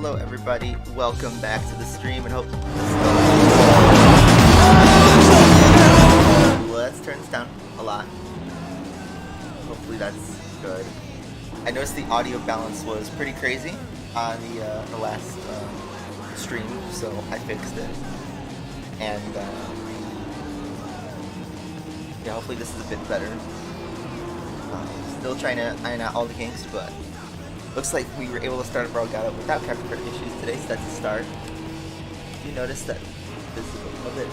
Hello everybody, welcome back to the stream and hope let's turn this down a lot. Hopefully that's good. I noticed the audio balance was pretty crazy on the last stream, so I fixed it. And yeah, hopefully this is a bit better. Still trying to iron out all the kinks, but looks like we were able to start a Brogado without capture issues today, so that's a start. You notice that this is a little bit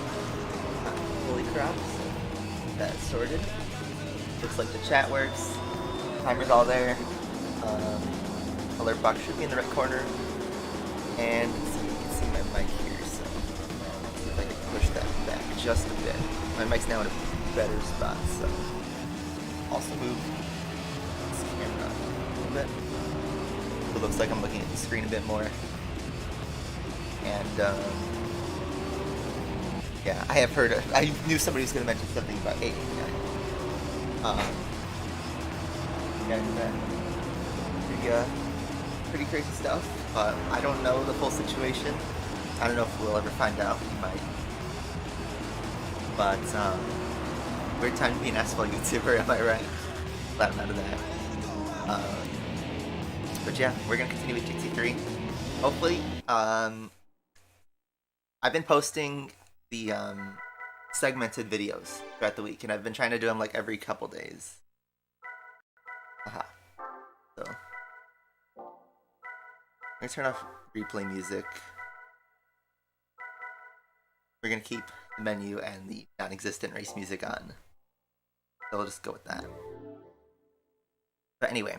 fully cropped, so that's sorted. Looks like the chat works, timer's all there, alert box should be in the right corner, and you can see my mic here, so let's see if I can push that back just a bit. My mic's now in a better spot, so also move this camera a little bit. It looks like I'm looking at the screen a bit more. And yeah, I knew somebody was going to mention something about 8. Yeah, pretty crazy stuff. I don't know the full situation. I don't know if we'll ever find out. We might. But weird time to be an asphalt YouTuber, am I right? Glad I'm out of that. But yeah, we're gonna continue with GT3. Hopefully, I've been posting the segmented videos throughout the week, and I've been trying to do them like every couple days. So I'm gonna turn off replay music. We're gonna keep the menu and the non-existent race music on. So we'll just go with that. But anyway.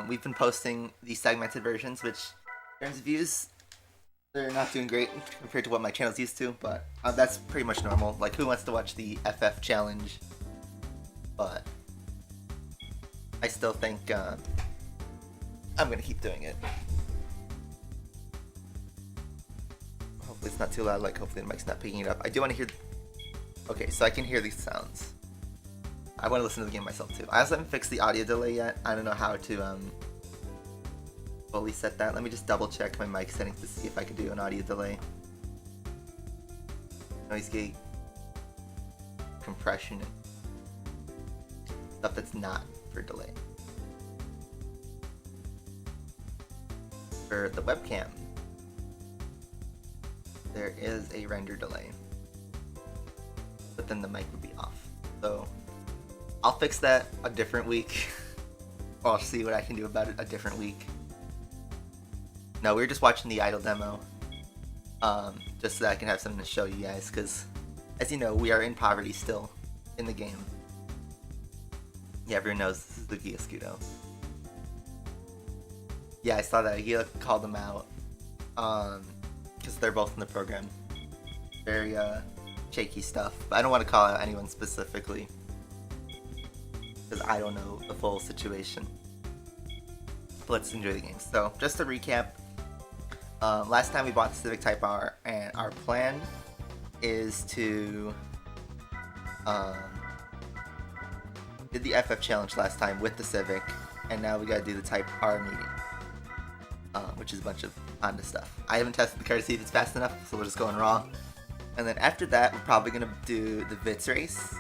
We've been posting these segmented versions, which, in terms of views, they're not doing great compared to what my channel's used to, but that's pretty much normal. Like, who wants to watch the FF challenge? But I still think I'm gonna keep doing it. Hopefully it's not too loud, like hopefully the mic's not picking it up. I do want to hear... Okay, so I can hear these sounds. I want to listen to the game myself too. I also haven't fixed the audio delay yet. I don't know how to fully set that. Let me just double check my mic settings to see if I can do an audio delay. Noise gate, compression, and stuff that's not for delay. For the webcam, there is a render delay, but then the mic would be off. So I'll fix that a different week. Or I'll see what I can do about it a different week. No, we were just watching the idle demo. Just so that I can have something to show you guys, because as you know, we are in poverty still in the game. Yeah, everyone knows this is the Gia Scudo. Yeah, I saw that. He called them out. Because they're both in the program. Very shaky stuff. But I don't want to call out anyone specifically, because I don't know the full situation. But let's enjoy the game. So, just to recap, last time we bought the Civic Type R, and our plan is to did the FF challenge last time with the Civic, and now we gotta do the Type R meeting, which is a bunch of Honda stuff. I haven't tested the car to see if it's fast enough, so we're just going raw. And then after that, we're probably gonna do the Vitz race.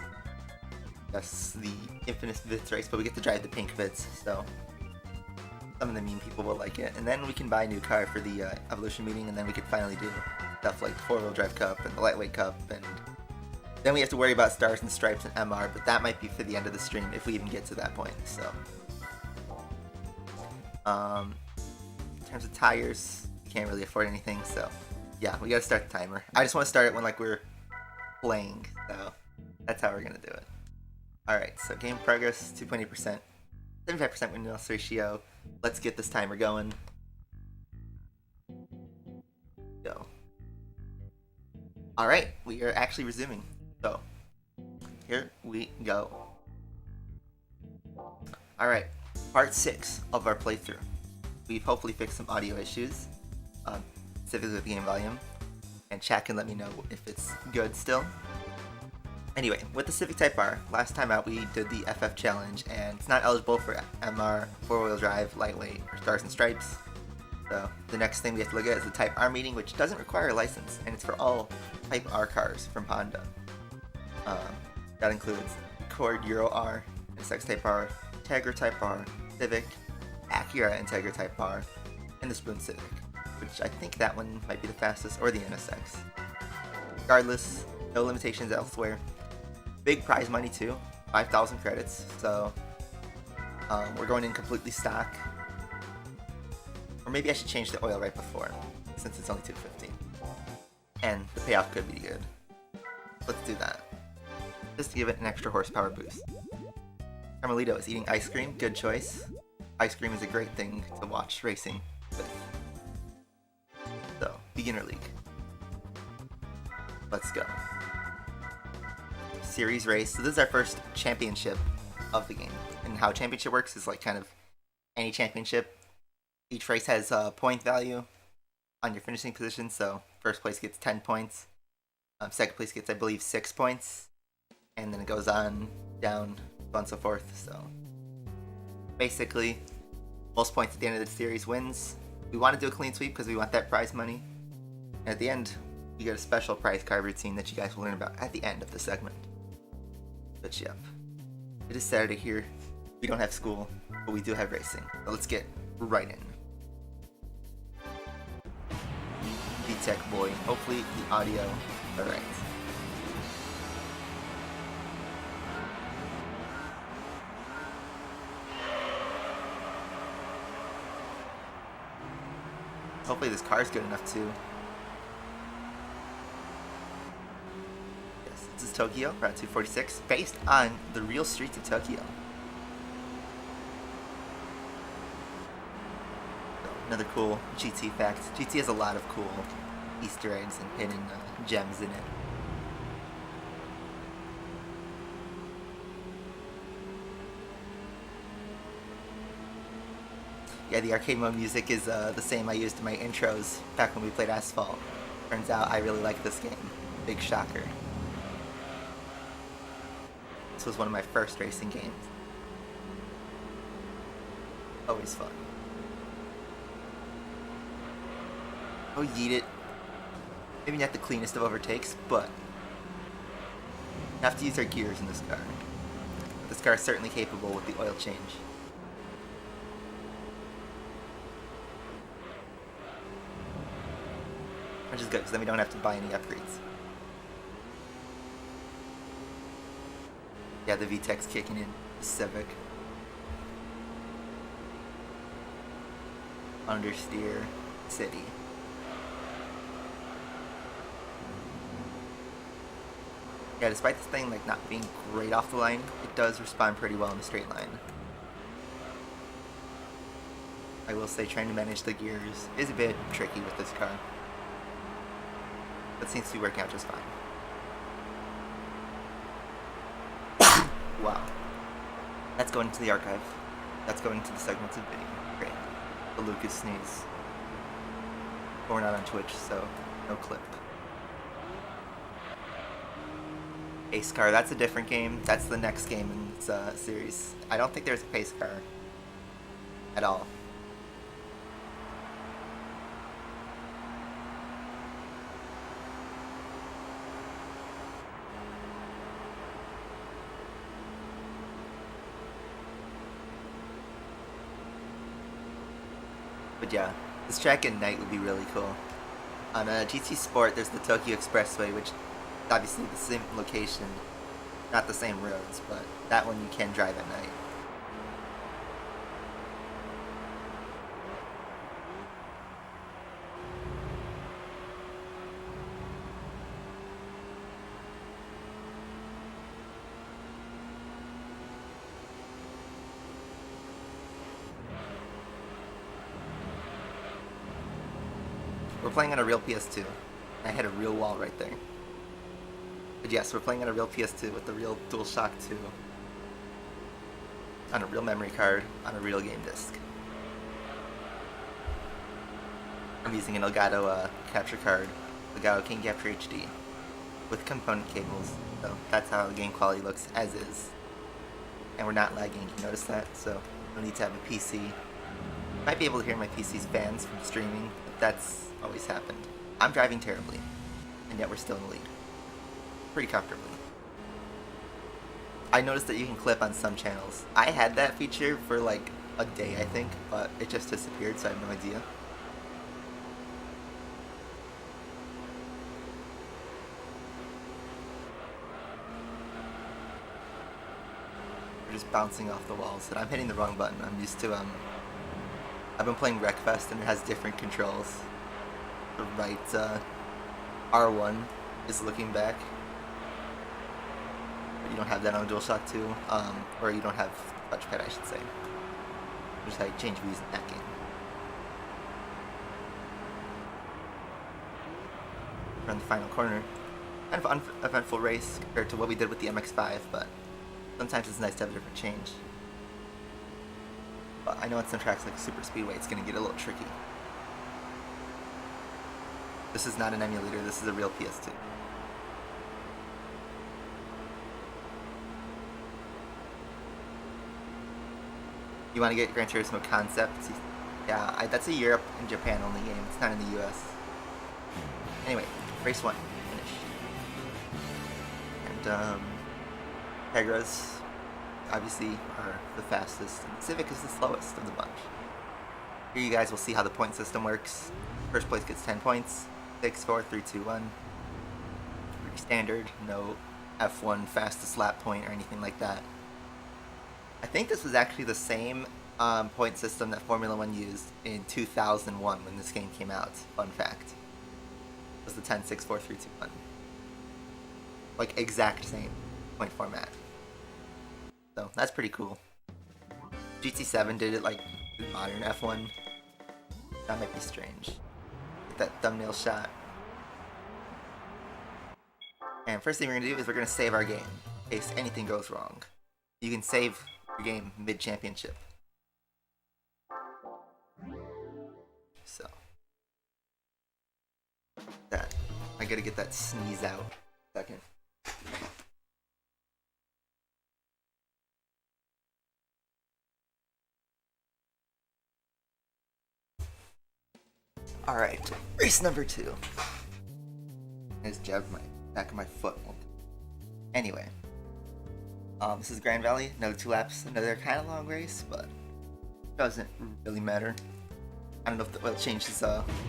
That's the infamous Vitz race, but we get to drive the pink Vitz, so some of the mean people will like it. And then we can buy a new car for the Evolution meeting, and then we can finally do stuff like the 4-wheel drive cup and the lightweight cup, and then we have to worry about stars and stripes and MR, but that might be for the end of the stream if we even get to that point. So in terms of tires, we can't really afford anything, so yeah, we gotta start the timer. I just want to start it when like we're playing, so that's how we're gonna do it. Alright, so game progress, 2.8%, 75% win-loss ratio. Let's get this timer going. Go. Alright, we are actually resuming. So, here we go. Alright, part 6 of our playthrough. We've hopefully fixed some audio issues, specifically with the game volume, and chat can let me know if it's good still. Anyway, with the Civic Type R, last time out we did the FF challenge, and it's not eligible for MR, 4-wheel drive, lightweight, or stars and stripes. So the next thing we have to look at is the Type R meeting, which doesn't require a license, and it's for all Type R cars from Honda. That includes Accord Euro R, NSX Type R, Integra Type R, Civic, Acura Integra Type R, and the Spoon Civic, which I think that one might be the fastest, or the NSX. Regardless, no limitations elsewhere. Big prize money too, 5,000 credits, so we're going in completely stock. Or maybe I should change the oil right before, since it's only $250. And the payoff could be good. Let's do that. Just to give it an extra horsepower boost. Carmelito is eating ice cream, good choice. Ice cream is a great thing to watch racing with. So, beginner league. Let's go. Series race. So this is our first championship of the game. And how championship works is like kind of any championship. Each race has a point value on your finishing position. So first place gets 10 points. Second place gets, I believe, 6 points. And then it goes on, down, so on and so forth. So basically, most points at the end of the series wins. We want to do a clean sweep because we want that prize money. And at the end, you get a special prize card routine that you guys will learn about at the end of the segment. But yep, it is Saturday here. We don't have school, but we do have racing. So let's get right in. V-Tech boy, hopefully the audio, alright. Hopefully this car's good enough too. Yes, this is Tokyo, Route 246, based on the real streets of Tokyo. So, another cool GT fact. GT has a lot of cool Easter eggs and hidden gems in it. Yeah, the arcade mode music is the same I used in my intros back when we played Asphalt. Turns out I really like this game. Big shocker. This was one of my first racing games. Always fun. Oh, yeet it. Maybe not the cleanest of overtakes, but you have to use our gears in this car. But this car is certainly capable with the oil change. Which is good, because then we don't have to buy any upgrades. Yeah, the VTEC's kicking in. The Civic. Understeer. City. Yeah, despite this thing like not being great off the line, it does respond pretty well in a straight line. I will say trying to manage the gears is a bit tricky with this car. But seems to be working out just fine. Wow. That's going into the archive. That's going into the segments of video. Great. The Lucas sneeze. But we're not on Twitch, so no clip. Pace car, that's a different game. That's the next game in this series. I don't think there's a pace car at all. But yeah, this track at night would be really cool. On GT Sport, there's the Tokyo Expressway, which is obviously the same location, not the same roads, but that one you can drive at night. We're playing on a real PS2. I had a real wall right there. But yes, we're playing on a real PS2 with the real DualShock 2. On a real memory card, on a real game disc. I'm using an Elgato capture card, Elgato King Capture HD, with component cables. So that's how the game quality looks as is. And we're not lagging, you notice that? So no need to have a PC Might be able to hear my PC's fans from streaming, but that's always happened. I'm driving terribly, and yet we're still in the lead. Pretty comfortably. I noticed that you can clip on some channels. I had that feature for like a day, I think, but it just disappeared, so I have no idea. We're just bouncing off the walls, and I'm hitting the wrong button. I'm used to, I've been playing Wreckfest, and it has different controls. The right, R1 is looking back. But you don't have that on DualShock 2, or you don't have touchpad, I should say. Just how you change views in that game. We're on the final corner. Kind of uneventful race compared to what we did with the MX-5, but sometimes it's nice to have a different change. But I know on some tracks like Super Speedway, it's going to get a little tricky. This is not an emulator, this is a real PS2. You want to get Gran Turismo Concept? Yeah, that's a Europe and Japan only game. It's not in the US. Anyway, race 1. Finish. And, Tegras, obviously, are the fastest, and Civic is the slowest of the bunch. Here you guys will see how the point system works. First place gets 10 points. 6, 4, 3, 2, 1. Pretty standard. No F1 fastest lap point or anything like that. I think this was actually the same point system that Formula 1 used in 2001 when this game came out. Fun fact. It was the 10, 6, 4, 3, 2, 1. Like, exact same point format. So, that's pretty cool. GT7 did it like modern F1. That might be strange. Get that thumbnail shot. And first thing we're going to do is we're going to save our game in case anything goes wrong. You can save your game mid-championship. So. That. I gotta get that sneeze out. Second. Alright, race number 2. I just jabbed my back of my foot. Anyway. This is Grand Valley, another 2 laps, another kind of long race, but doesn't really matter. I don't know if the oil change is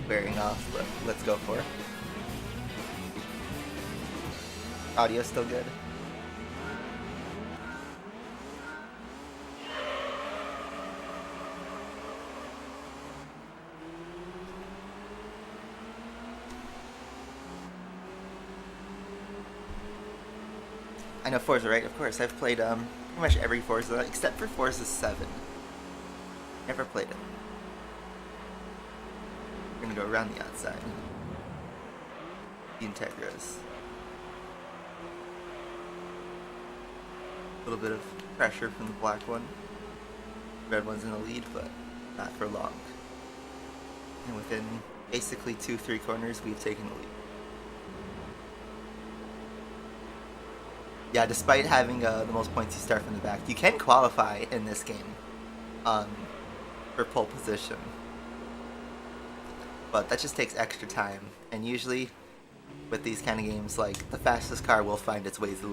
wearing off, but let's go for it. Audio's still good. I know Forza, right? Of course, I've played pretty much every Forza, except for Forza 7. Never played it. We're gonna go around the outside. The Integras. A little bit of pressure from the black one. Red one's in the lead, but not for long. And within basically 2-3 corners, we've taken the lead. Yeah, despite having the most points you start from the back, you can qualify in this game for pole position. But that just takes extra time, and usually with these kind of games, like, the fastest car will find its way to the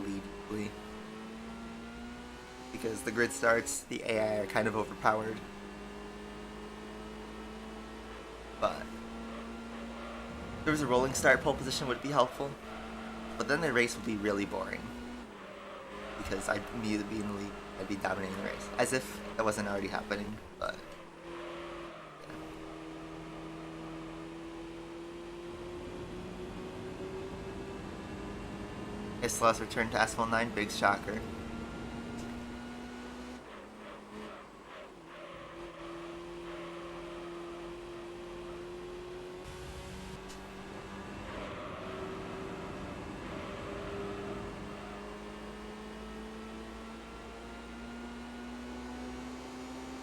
lead. Because the grid starts, the AI are kind of overpowered. But if there was a rolling start, pole position would be helpful, but then the race would be really boring. Because I'd immediately be in the lead, I'd be dominating the race. As if that wasn't already happening, but yeah. Isla's returned to Asphalt 9, big shocker.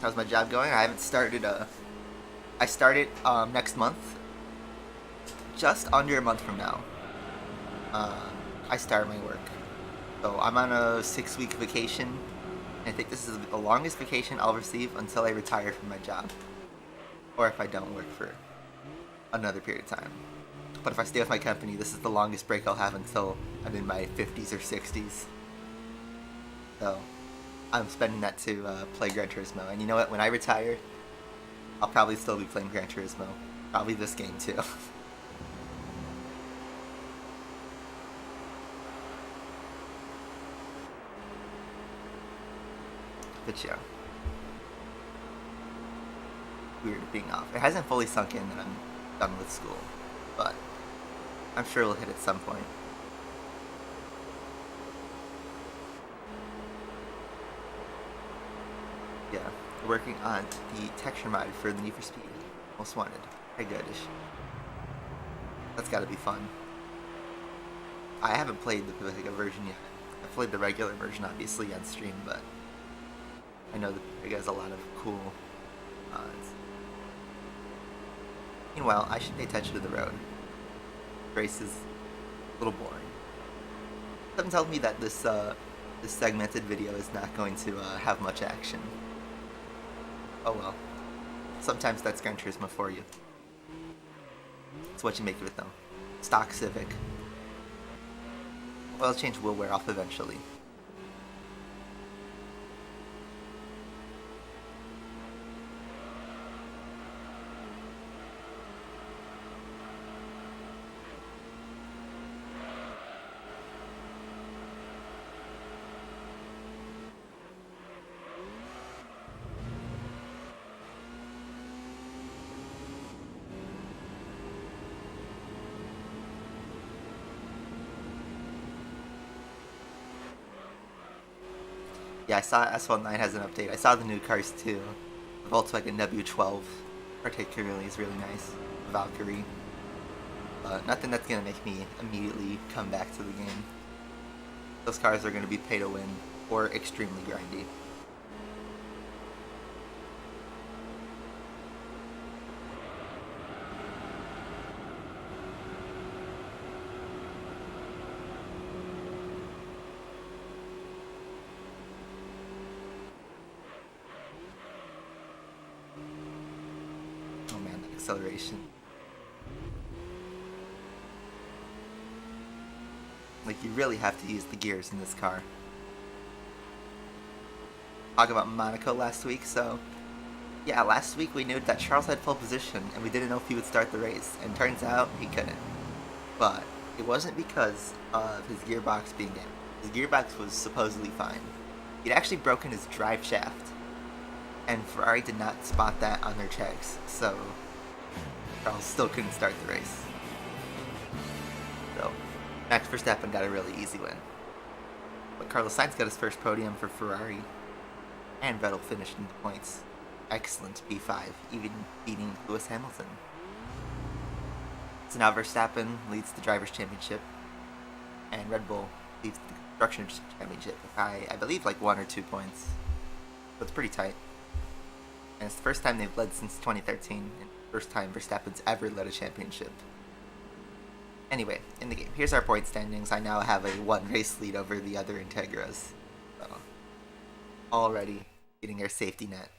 How's my job going? I haven't started, I start it next month. Just under a month from now. I start my work. So I'm on a 6-week vacation. I think this is the longest vacation I'll receive until I retire from my job. or if I don't work for another period of time. But if I stay with my company, this is the longest break I'll have until I'm in my 50s or 60s. So I'm spending that to play Gran Turismo. And you know what? When I retire, I'll probably still be playing Gran Turismo. Probably this game too. But yeah. Weird being off. It hasn't fully sunk in that I'm done with school, but I'm sure it'll hit at some point. Yeah, we're working on the texture mod for the Need for Speed Most Wanted. Hey, goodish. That's gotta be fun. I haven't played the Pacifica version yet. I've played the regular version, obviously, on stream, but I know that it has a lot of cool mods. Meanwhile, I should pay attention to the road. The race is a little boring. Something tells me that this segmented video is not going to have much action. Oh well. Sometimes that's Gran Turismo for you. It's what you make of it though. Stock Civic. Oil change will wear off eventually. Yeah, I saw S19 has an update. I saw the new cars too. The Volkswagen W12 particularly is really nice. Valkyrie. Nothing that's gonna make me immediately come back to the game. Those cars are gonna be pay to win or extremely grindy. Acceleration. Like, you really have to use the gears in this car. Talk about Monaco last week, so yeah, last week we knew that Charles had pole position and we didn't know if he would start the race, and turns out he couldn't. But it wasn't because of his gearbox being damaged. His gearbox was supposedly fine. He'd actually broken his drive shaft, and Ferrari did not spot that on their checks, so Charles still couldn't start the race. So, Max Verstappen got a really easy win. But Carlos Sainz got his first podium for Ferrari, and Vettel finished in the points. Excellent P5, even beating Lewis Hamilton. So now Verstappen leads the Drivers' Championship, and Red Bull leads the Constructors' Championship by, I believe, like 1 or 2 points. So it's pretty tight. And it's the first time they've led since 2013, and first time Verstappen's ever led a championship. Anyway, in the game, here's our point standings. I now have a 1 race lead over the other Integras. So, already getting our safety net.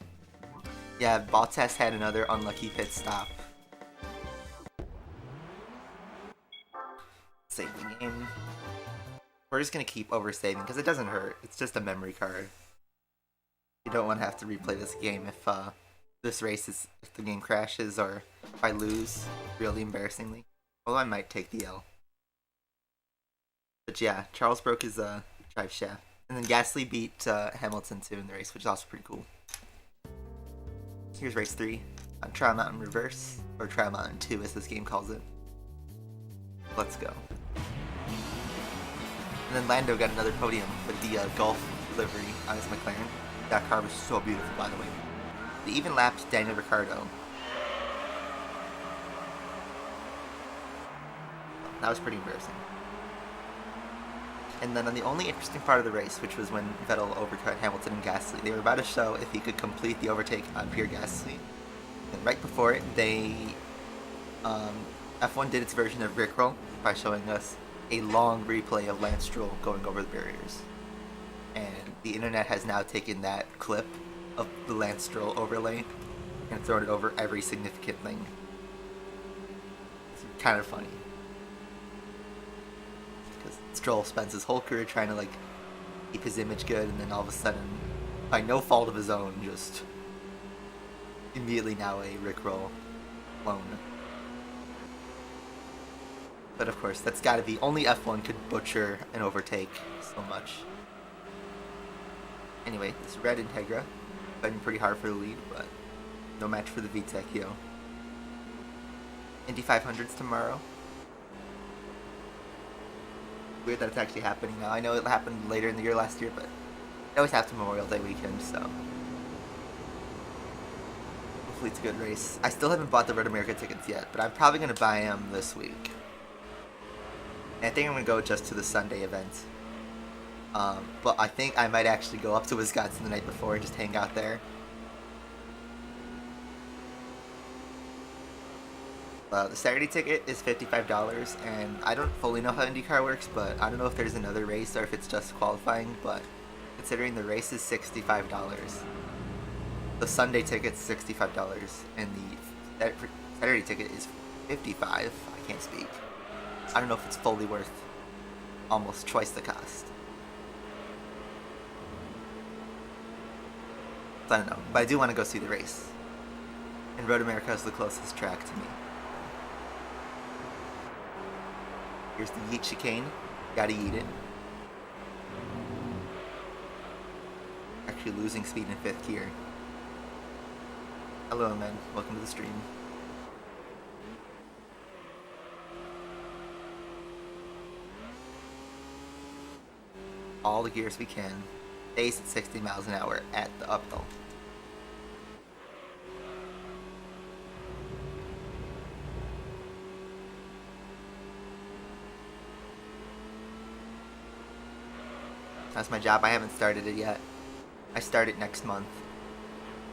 Yeah, Bottas had another unlucky pit stop. Save the game. We're just gonna keep oversaving because it doesn't hurt. It's just a memory card. You don't want to have to replay this game if this race is, if the game crashes or if I lose really embarrassingly. Although I might take the L. But yeah, Charles broke his drive shaft. And then Gasly beat Hamilton too in the race, which is also pretty cool. Here's race 3 on Trial Mountain Reverse, or Trial Mountain 2 as this game calls it. Let's go. And then Lando got another podium with the Gulf livery on his McLaren. That car was so beautiful, by the way. They even lapped Daniel Ricciardo. That was pretty embarrassing. And then on the only interesting part of the race, which was when Vettel overcut Hamilton and Gasly, they were about to show if he could complete the overtake on Pierre Gasly. And right before it, they F1 did its version of Rickroll by showing us a long replay of Lance Stroll going over the barriers. And the internet has now taken that clip of the Lance Stroll overlay and throwing it over every significant thing. It's kind of funny. Because Stroll spends his whole career trying to, like, keep his image good, and then all of a sudden, by no fault of his own, just immediately now a Rickroll clone. But of course, that's gotta be, only F1 could butcher and overtake so much. Anyway, this red Integra, fighting pretty hard for the lead, but no match for the VTEC. Indy 500's tomorrow. Weird that it's actually happening now. I know it happened later in the year last year, but it always happens Memorial Day weekend, so hopefully it's a good race. I still haven't bought the Road America tickets yet, but I'm probably going to buy them this week. And I think I'm going to go just to the Sunday event. But I think I might actually go up to Wisconsin the night before and just hang out there. The Saturday ticket is $55, and I don't fully know how IndyCar works, but I don't know if there's another race or if it's just qualifying, but considering the race is $65, the Sunday ticket's $65, and the Saturday ticket is $55. I can't speak. I don't know if it's fully worth almost twice the cost. So I don't know, but I do want to go see the race. And Road America is the closest track to me. Here's the yeet chicane. Gotta yeet it. Actually losing speed in 5th gear. Hello, Ahmed. Welcome to the stream. All the gears we can. Stays at 60 miles an hour at the uphill. That's my job. I haven't started it yet. I start it next month.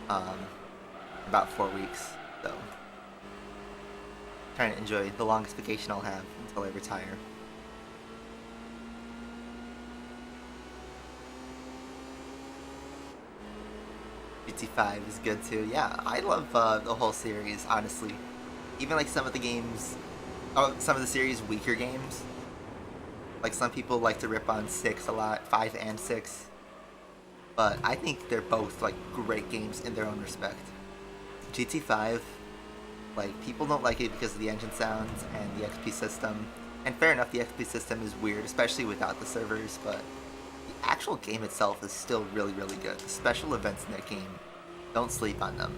About 4 weeks. So, trying to enjoy the longest vacation I'll have until I retire. GT5 is good too. Yeah, I love the whole series, honestly. Even like some of the games, some of the series' weaker games. Like some people like to rip on 6 a lot, 5 and 6. But I think they're both like great games in their own respect. GT5, like people don't like it because of the engine sounds and the XP system. And fair enough, the XP system is weird, especially without the servers, but the actual game itself is still really, really good. The special events in that game, don't sleep on them.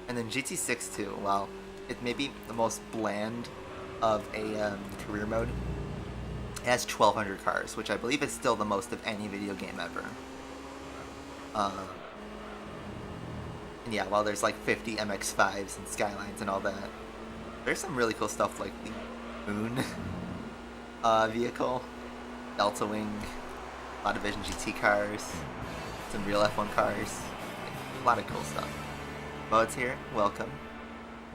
And then GT6 too, while it may be the most bland of a career mode, it has 1,200 cars, which I believe is still the most of any video game ever. And yeah, while there's like 50 MX-5s and Skylines and all that, there's some really cool stuff like the Moon vehicle, Delta Wing, a lot of Vision GT cars, some real F1 cars, a lot of cool stuff. Mods here, welcome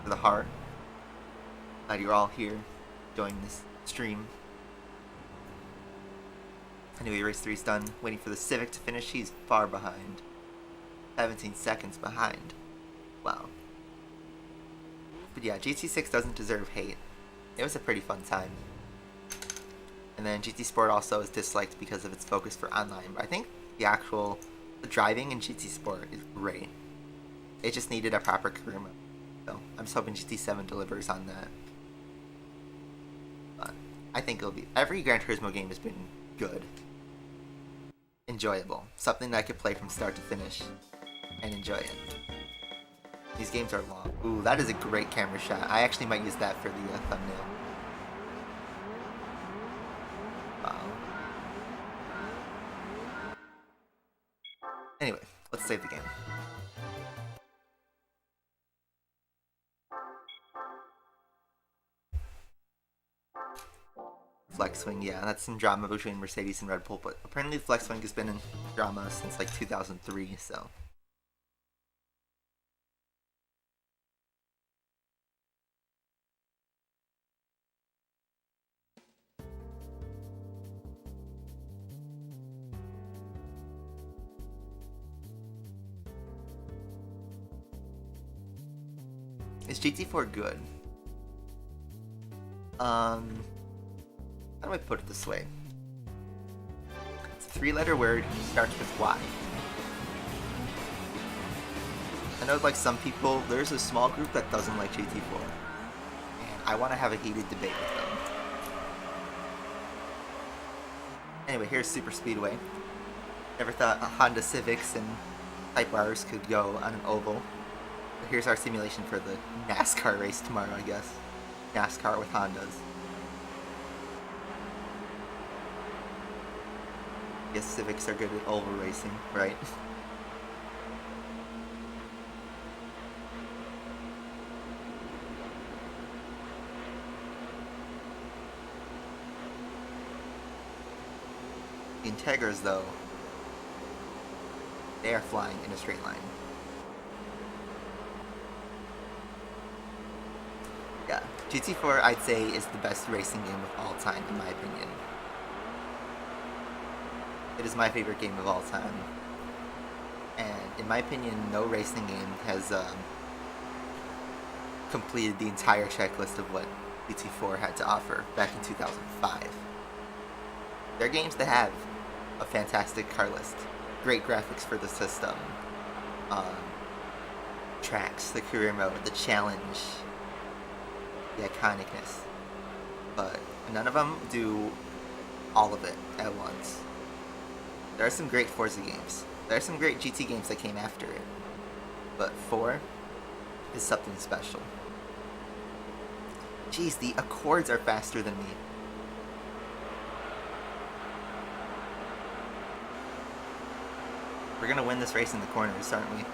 to the heart. Glad you're all here enjoying this stream. Anyway, race 3's done. Waiting for the Civic to finish. He's far behind. 17 seconds behind. Wow. But yeah, GT6 doesn't deserve hate. It was a pretty fun time. And then GT Sport also is disliked because of its focus for online. But I think the driving in GT Sport is great. It just needed a proper career mode. So I'm just hoping GT7 delivers on that. But I think it'll be... Every Gran Turismo game has been good. Enjoyable. Something that I could play from start to finish and enjoy it. These games are long. Ooh, that is a great camera shot. I actually might use that for the thumbnail. Wow. Anyway, let's save the game. Flex Swing, yeah, that's some drama between Mercedes and Red Bull, but apparently Flex Swing has been in drama since like 2003, so. Is GT4 good? How do I put it this way? It's a 3-letter word, starts with Y. I know, like some people, there's a small group that doesn't like GT4, and I want to have a heated debate with them. Anyway, here's Super Speedway. Never thought Honda Civics and Type R's could go on an oval. But here's our simulation for the NASCAR race tomorrow, I guess. NASCAR with Hondas. I guess Civics are good at oval racing, right? The Integras, though, they are flying in a straight line. Yeah, GT4 I'd say is the best racing game of all time, in my opinion. It is my favorite game of all time. And in my opinion, no racing game has completed the entire checklist of what GT4 had to offer back in 2005. There are games that have a fantastic car list, great graphics for the system, tracks, the career mode, the challenge, the iconicness, but none of them do all of it at once. There are some great Forza games. There are some great GT games that came after it, but 4 is something special. Jeez, the Accords are faster than me. We're gonna win this race in the corners, aren't we?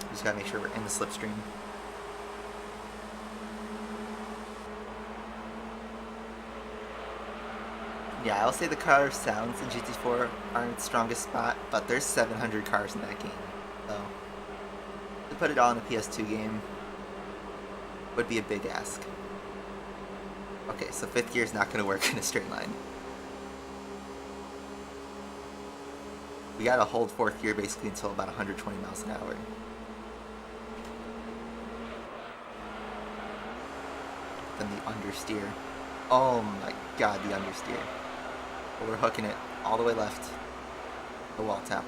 Just gotta make sure we're in the slipstream. Yeah, I'll say the car sounds in GT4 aren't its strongest spot, but there's 700 cars in that game, so to put it all in a PS2 game would be a big ask. Okay, so 5th gear is not going to work in a straight line. We gotta hold 4th gear basically until about 120 miles an hour. Then the understeer. Oh my god, the understeer. But we're hooking it all the way left. The wall tap.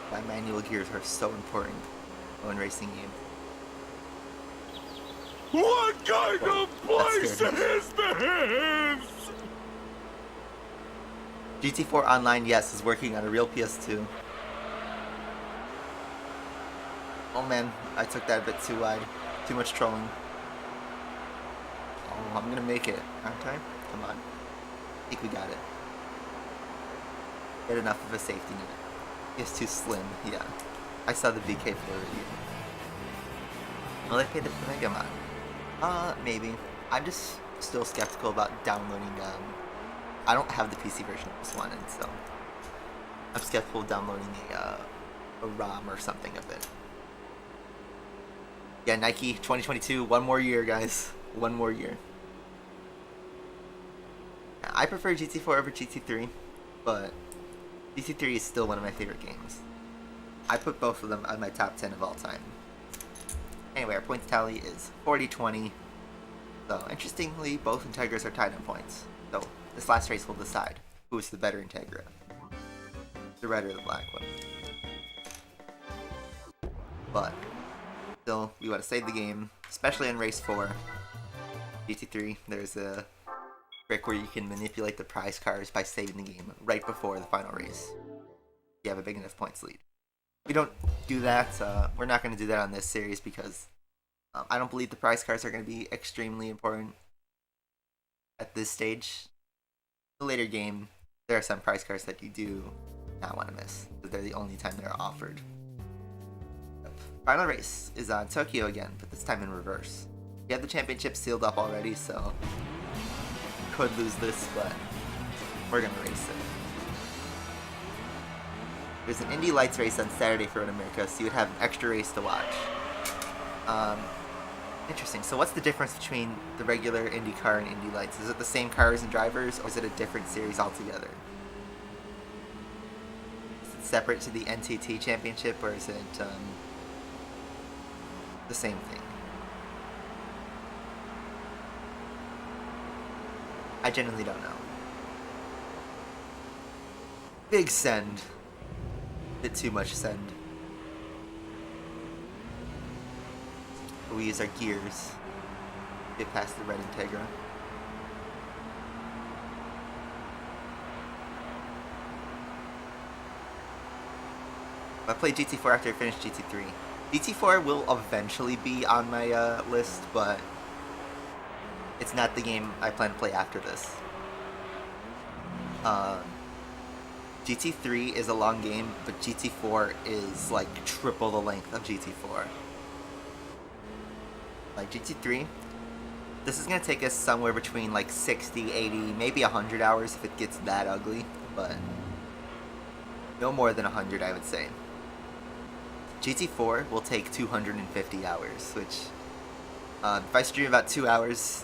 Why manual gears are so important when racing games. What kind of place is this? GT4 Online, yes, is working on a real PS2. Oh man, I took that a bit too wide. Too much trolling. Oh, I'm gonna make it, aren't I? Come on. I think we got it. Get enough of a safety net. It's too slim, yeah. I saw the BK for review. Will they pay the Mega Man? Maybe. I'm just still skeptical about downloading, I don't have the PC version of this one, and so I'm skeptical of downloading a ROM or something of it. Yeah, Nike 2022, one more year, guys. One more year. I prefer GT4 over GT3, but GT3 is still one of my favorite games. I put both of them on my top 10 of all time. Anyway, our points tally is 40-20. So, interestingly, both Integras are tied on points. So, this last race will decide who is the better Integra. The red or the black one. But, still, we want to save the game, especially in race 4. GT3, there's a trick where you can manipulate the prize cars by saving the game right before the final race. You have a big enough points lead. We don't do that. We're not going to do that on this series because I don't believe the prize cars are going to be extremely important at this stage. In the later game, there are some prize cars that you do not want to miss, but they're the only time they're offered. Final race is on Tokyo again, but this time in reverse. We have the championship sealed up already, so could lose this, but we're gonna race it. There's an Indy Lights race on Saturday for Road America, so you would have an extra race to watch. Interesting. So what's the difference between the regular IndyCar and Indy Lights? Is it the same cars and drivers, or is it a different series altogether? Is it separate to the NTT Championship, or is it the same thing? I genuinely don't know. Big send. Bit too much send. We use our gears. Get past the red Integra. I played GT4 after I finished GT3. GT4 will eventually be on my list, but it's not the game I plan to play after this. GT3 is a long game, but GT4 is like triple the length of GT4. Like GT3, this is going to take us somewhere between like 60, 80, maybe 100 hours if it gets that ugly, but no more than 100, I would say. GT4 will take 250 hours, which if I stream about 2 hours,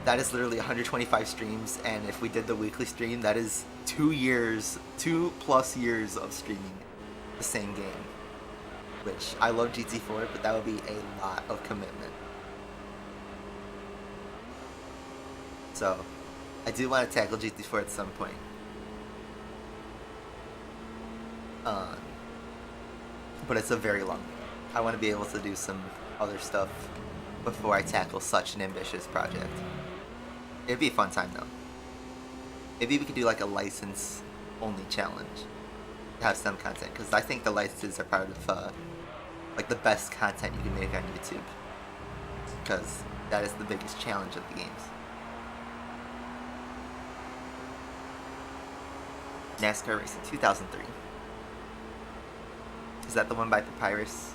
that is literally 125 streams, and if we did the weekly stream, that is 2 years, 2+ years of streaming the same game. Which, I love GT4, but that would be a lot of commitment. So, I do want to tackle GT4 at some point. But it's a very long game. I want to be able to do some other stuff before I tackle such an ambitious project. It'd be a fun time though. Maybe we could do like a license-only challenge. Have some content, because I think the licenses are part of like the best content you can make on YouTube, because that is the biggest challenge of the games. NASCAR Racing 2003. Is that the one by Papyrus?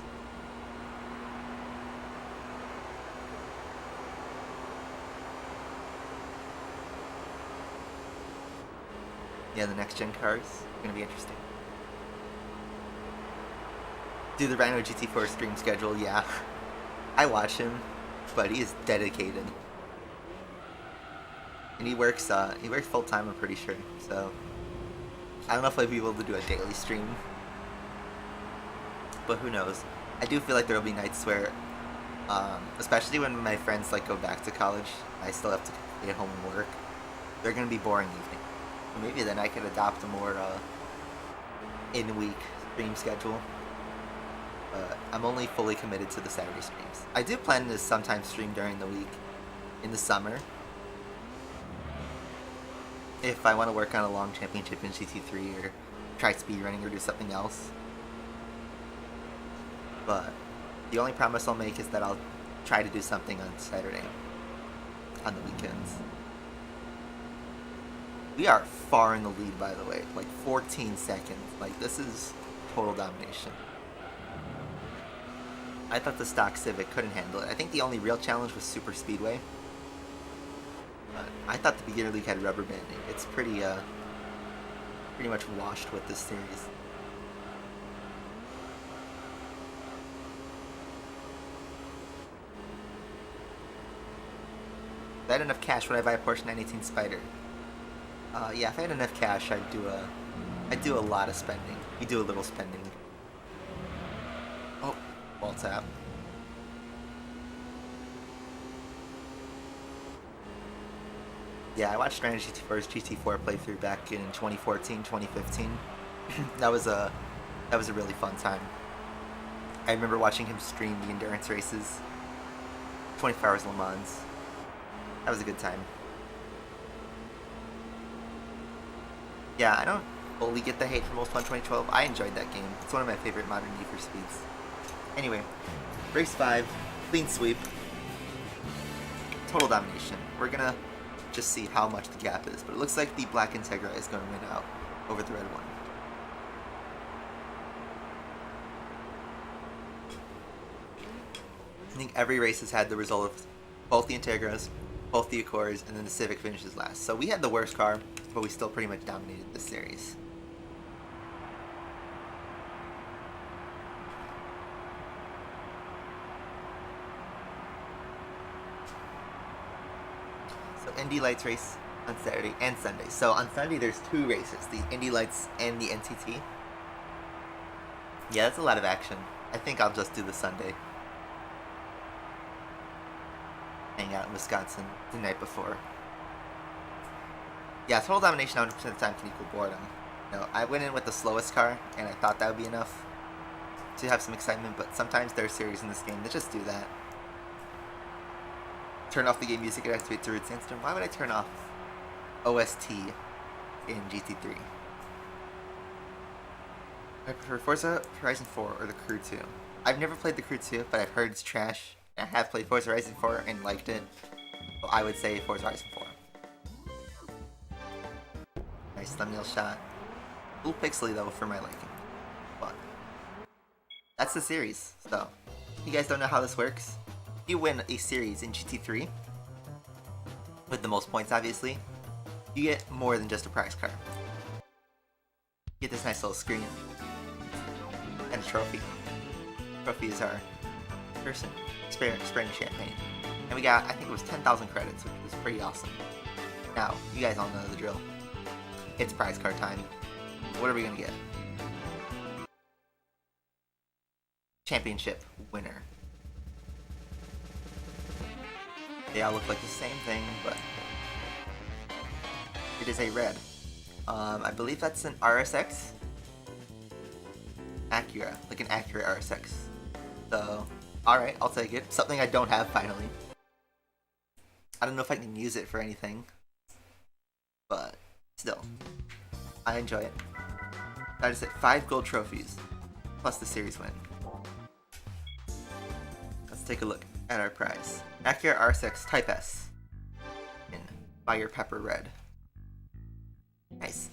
Yeah, the next gen cars are gonna be interesting. Do the Rhino GT4 stream schedule, yeah. I watch him, but he is dedicated. And he works full time, I'm pretty sure. So I don't know if I'll be able to do a daily stream, but who knows. I do feel like there will be nights where, especially when my friends like go back to college, I still have to stay at home and work. They're gonna be boring evening. So maybe then I could adopt a more in-week stream schedule. I'm only fully committed to the Saturday streams. I do plan to sometimes stream during the week in the summer if I want to work on a long championship in GT3 or try speedrunning or do something else. But the only promise I'll make is that I'll try to do something on Saturday, on the weekends. We are far in the lead, by the way, like 14 seconds. Like, this is total domination. I thought the stock Civic couldn't handle it. I think the only real challenge was Super Speedway. I thought the Beginner League had rubber banding. It's pretty much washed with this series. If I had enough cash, would I buy a Porsche 918 Spider? Yeah, if I had enough cash, I'd do a lot of spending. We do a little spending. Oh, wall tap. Yeah, I watched Stranded GT4's GT4 playthrough back in 2014, 2015. that was a really fun time. I remember watching him stream the endurance races, 24 Hours Le Mans. That was a good time. Yeah, I don't fully get the hate for Most Fun 2012. I enjoyed that game. It's one of my favorite modern Need for Speeds. Anyway, race 5, clean sweep, total domination. We're gonna just see how much the gap is, but it looks like the black Integra is gonna win out over the red one. think every race has had the result of both the Integras, both the Accords, and then the Civic finishes last. So we had the worst car, but we still pretty much dominated this series. So Indy Lights race on Saturday and Sunday. So on Sunday there's 2 races, the Indy Lights and the NTT. Yeah, that's a lot of action. I think I'll just do the Sunday. Hang out in Wisconsin the night before. Yeah, total domination 100% of the time can equal boredom. No, I went in with the slowest car, and I thought that would be enough to have some excitement, but sometimes there are series in this game that just do that. Turn off the game music and activate the root sandstorm. Why would I turn off OST in GT3? I prefer Forza Horizon 4 or the Crew 2. I've never played the Crew 2, but I've heard it's trash. I have played Forza Horizon 4 and liked it. So I would say Forza Horizon 4. Nice thumbnail shot. A little pixely though for my liking. But that's the series. So if you guys don't know how this works, if you win a series in GT3 with the most points obviously, you get more than just a prize car. You get this nice little screen and a trophy. Trophy is our person spraying champagne. And we got, I think it was 10,000 credits, which was pretty awesome. Now, you guys all know the drill. It's prize card time. What are we gonna get? Championship winner. They all look like the same thing, but it is a red. I believe that's an RSX. Acura, like an Acura RSX. So, alright, I'll take it. Something I don't have finally. I don't know if I can use it for anything, but still, I enjoy it. That is it, 5 gold trophies, plus the series win. Let's take a look at our prize. Acura RSX Type S in Fire Pepper Red. Nice.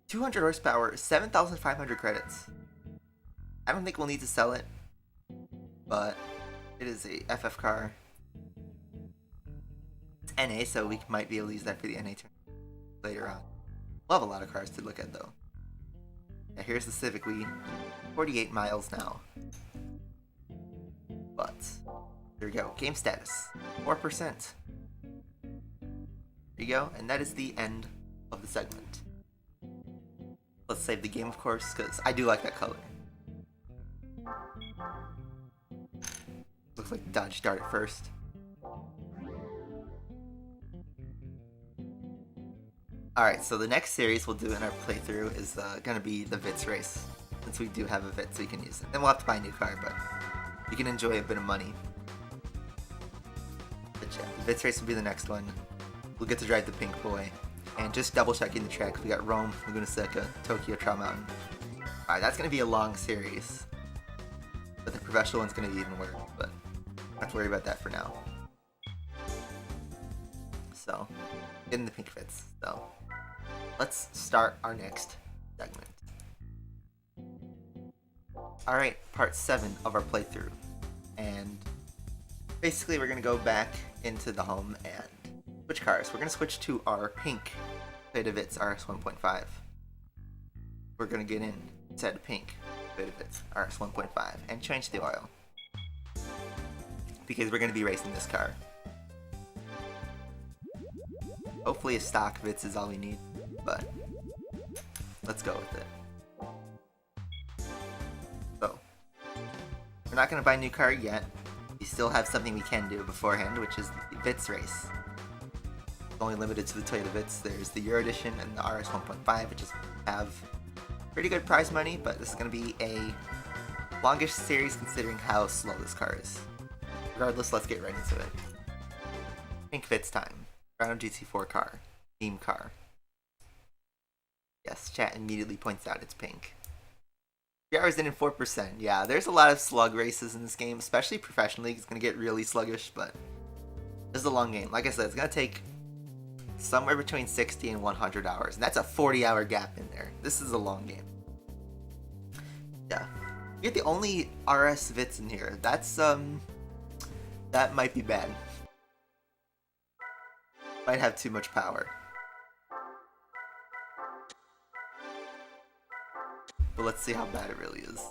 200 horsepower, 7,500 credits. I don't think we'll need to sell it, but it is a FF car. It's NA, so we might be able to use that for the NA turn later on. We'll have a lot of cars to look at though. Yeah, here's the Civic. We 48 miles now. But there we go. Game status 4%. There you go, and that is the end of the segment. Let's save the game, of course, because I do like that color. Looks like Dodge started first. Alright, so the next series we'll do in our playthrough is gonna be the Vitz race. Since we do have a Vitz, we can use it. Then we'll have to buy a new car, but you can enjoy a bit of money. But yeah, the Vitz race will be the next one. We'll get to drive the Pink Boy. And just double checking the tracks, we got Rome, Laguna Seca, Tokyo, Trial Mountain. Alright, that's gonna be a long series. But the professional one's gonna be even worse, but not have to worry about that for now. So, getting the pink Vitz. So, let's start our next segment. Alright, part 7 of our playthrough. And basically we're gonna go back into the home and switch cars. We're gonna switch to our pink Toyota Vitz RS 1.5. We're gonna get in instead of pink Toyota Vitz RS 1.5 and change the oil because we're gonna be racing this car. Hopefully a stock Vitz is all we need, but let's go with it. So, we're not gonna buy a new car yet. We still have something we can do beforehand, which is the Vitz race. Only limited to the Toyota Vitz. There's the Euro Edition and the RS 1.5, which have pretty good prize money, but this is going to be a longish series considering how slow this car is. Regardless, let's get right into it. Pink Vitz time. Brown GT4 car. Theme car. Yes, chat immediately points out it's pink. 3 hours in 4%. Yeah, there's a lot of slug races in this game, especially professionally. It's going to get really sluggish, but this is a long game. Like I said, it's going to take somewhere between 60 and 100 hours, and that's a 40-hour gap in there. This is a long game. Yeah, you're the only RS Vitz in here. That's That might be bad. Might have too much power. But let's see how bad it really is.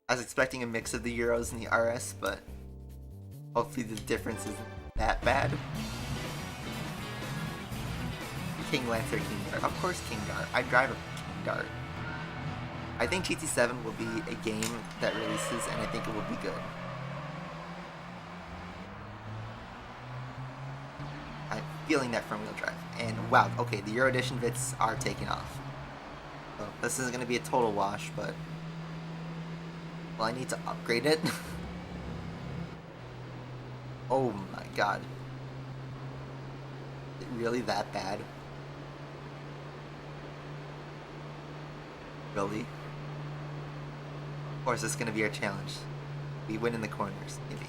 I was expecting a mix of the Euros and the RS, but hopefully the difference isn't that bad. King Lancer, King Dart. Of course King Dart. I drive a King Dart. I think GT7 will be a game that releases, and I think it will be good. I'm feeling that front wheel drive. And wow, okay, the Euro Edition bits are taking off. So this isn't going to be a total wash, but well, I need to upgrade it. Oh my god. Is it really that bad? Really? Or is this going to be our challenge? We win in the corners, maybe.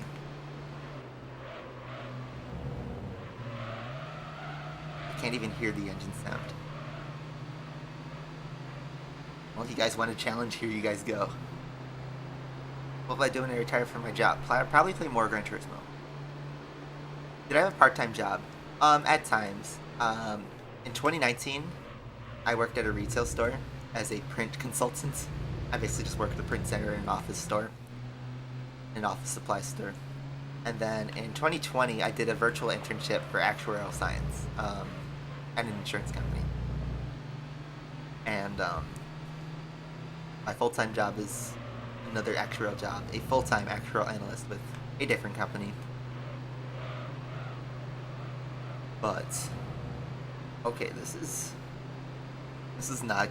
I can't even hear the engine sound. Well, you guys want a challenge? Here you guys go. What will I do when I retire from my job? Probably play more Gran Turismo. Did I have a part-time job? At times. In 2019, I worked at a retail store as a print consultant. I basically just worked at the print center in an office store, an office supply store. And then in 2020, I did a virtual internship for actuarial science at an insurance company. And my full-time job is another actuarial job, a full-time actuarial analyst with a different company. But okay, this is not.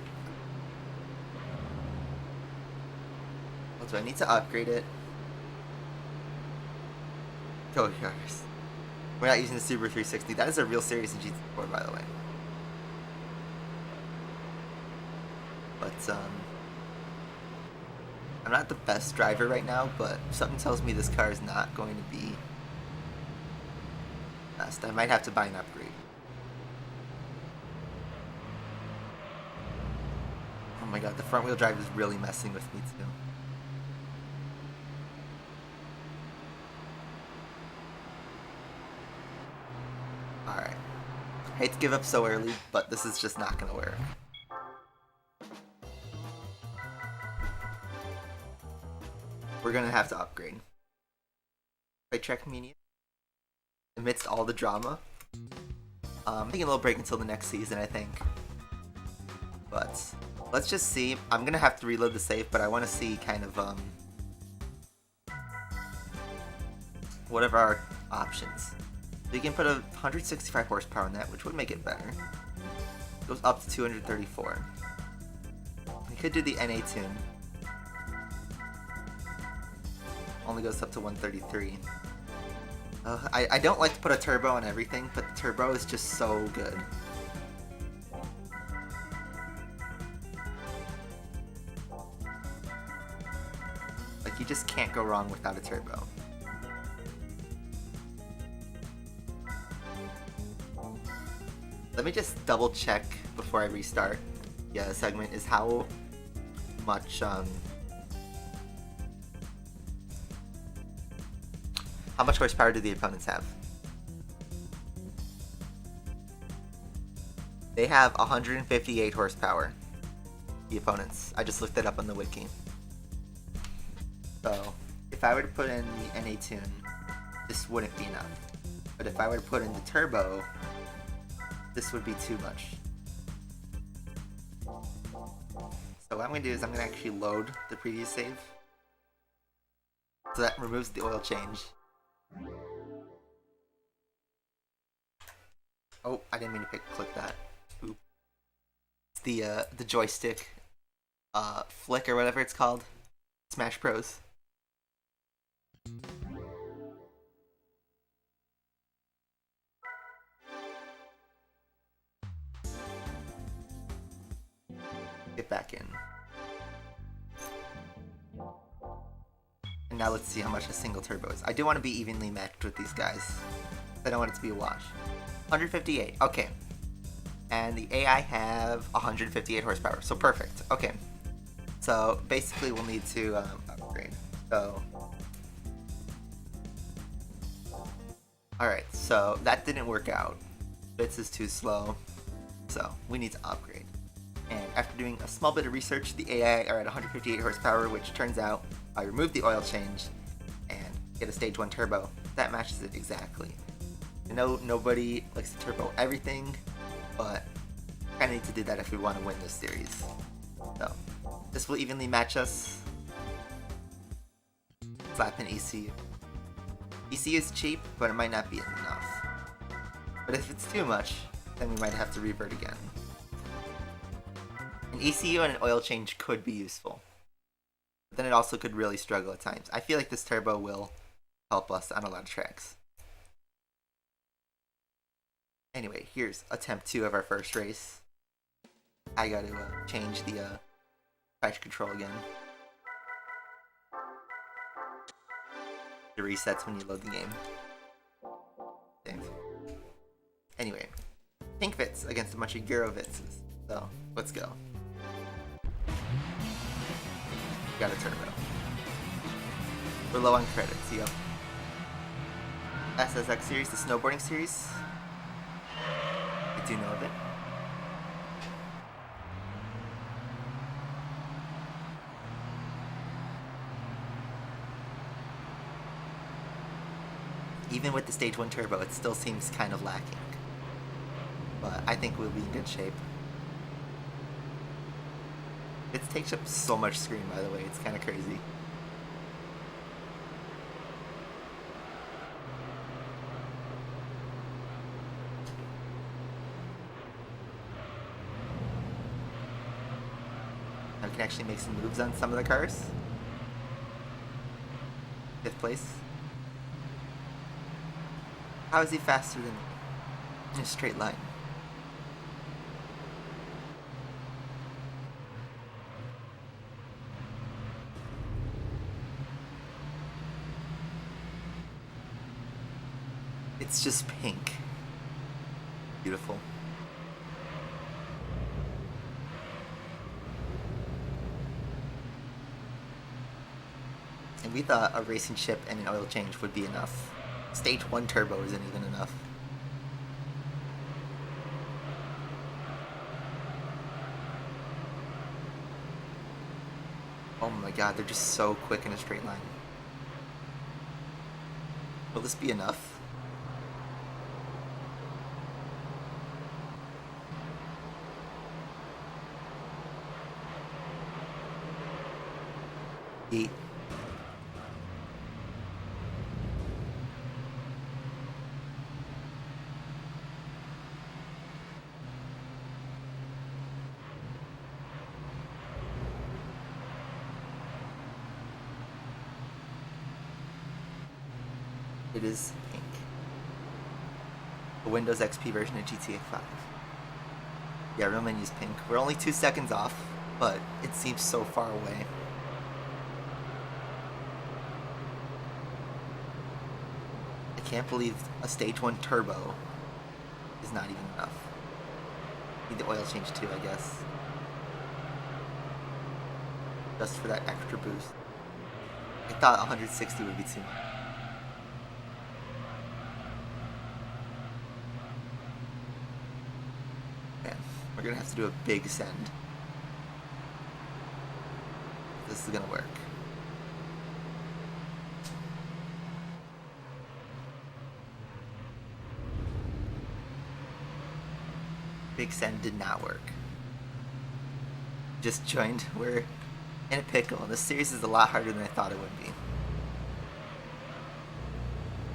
What do I need to upgrade it? Go yours. We're not using the Super 360. That is a real series in GT4, by the way. But I'm not the best driver right now, but something tells me this car is not going to be best. I might have to buy an upgrade. Oh my god, the front wheel drive is really messing with me too. Alright. Hate to give up so early, but this is just not gonna work. We're gonna have to upgrade. Right track media. Amidst all the drama. Taking a little break until the next season, I think. But let's just see. I'm gonna have to reload the save, but I want to see kind of what are our options. So you can put a 165 horsepower in that, which would make it better. It goes up to 234. We could do the NA tune. Only goes up to 133. I don't like to put a turbo on everything, but the turbo is just so good. Like, you just can't go wrong without a turbo. Let me just double check before I restart the segment is how much horsepower do the opponents have? They have 158 horsepower, the opponents. I just looked it up on the wiki. So, if I were to put in the NA tune, this wouldn't be enough. But if I were to put in the turbo, this would be too much. So what I'm going to do is I'm going to actually load the previous save. So that removes the oil change. Oh, I didn't mean to click that. Oop. It's the joystick flick or whatever it's called. Smash Bros. Get back in. And now let's see how much a single turbo is. I do want to be evenly matched with these guys. I don't want it to be a wash. 158. Okay. And the AI have 158 horsepower. So perfect. Okay. So basically we'll need to upgrade. So Alright, so that didn't work out. Bits is too slow, so we need to upgrade. And after doing a small bit of research, the AI are at 158 horsepower, which turns out I removed the oil change and get a stage 1 turbo. That matches it exactly. I know nobody likes to turbo everything, but kind of need to do that if we want to win this series. So this will evenly match us. Slap in ECU. ECU is cheap, but it might not be enough. But if it's too much, then we might have to revert again. An ECU and an oil change could be useful, but then it also could really struggle at times. I feel like this turbo will help us on a lot of tracks. Anyway, here's attempt 2 of our first race. I gotta change the traction control again. It resets when you load the game. Same. Anyway, pink Vits against a bunch of Euro Vitses. So, let's go. Got a turbo. We're low on credits, yep. SSX series, the snowboarding series. I do know of it. Even with the stage 1 turbo, it still seems kind of lacking. But I think we'll be in good shape. It takes up so much screen, by the way, it's kind of crazy. Now we can actually make some moves on some of the cars. 5th place. How is he faster than me? In a straight line. It's just pink. Beautiful. And we thought a racing ship and an oil change would be enough. Stage 1 turbo isn't even enough. Oh my god, they're just so quick in a straight line. Will this be enough? Yeet. It is pink. The Windows XP version of GTA 5. Yeah, real menu's pink. We're only 2 seconds off, but it seems so far away. I can't believe a stage 1 turbo is not even enough. Need the oil change too, I guess. Just for that extra boost. I thought 160 would be too much. We're gonna have to do a big send. This is gonna work. Big send did not work. Just joined. We're in a pickle, and this series is a lot harder than I thought it would be.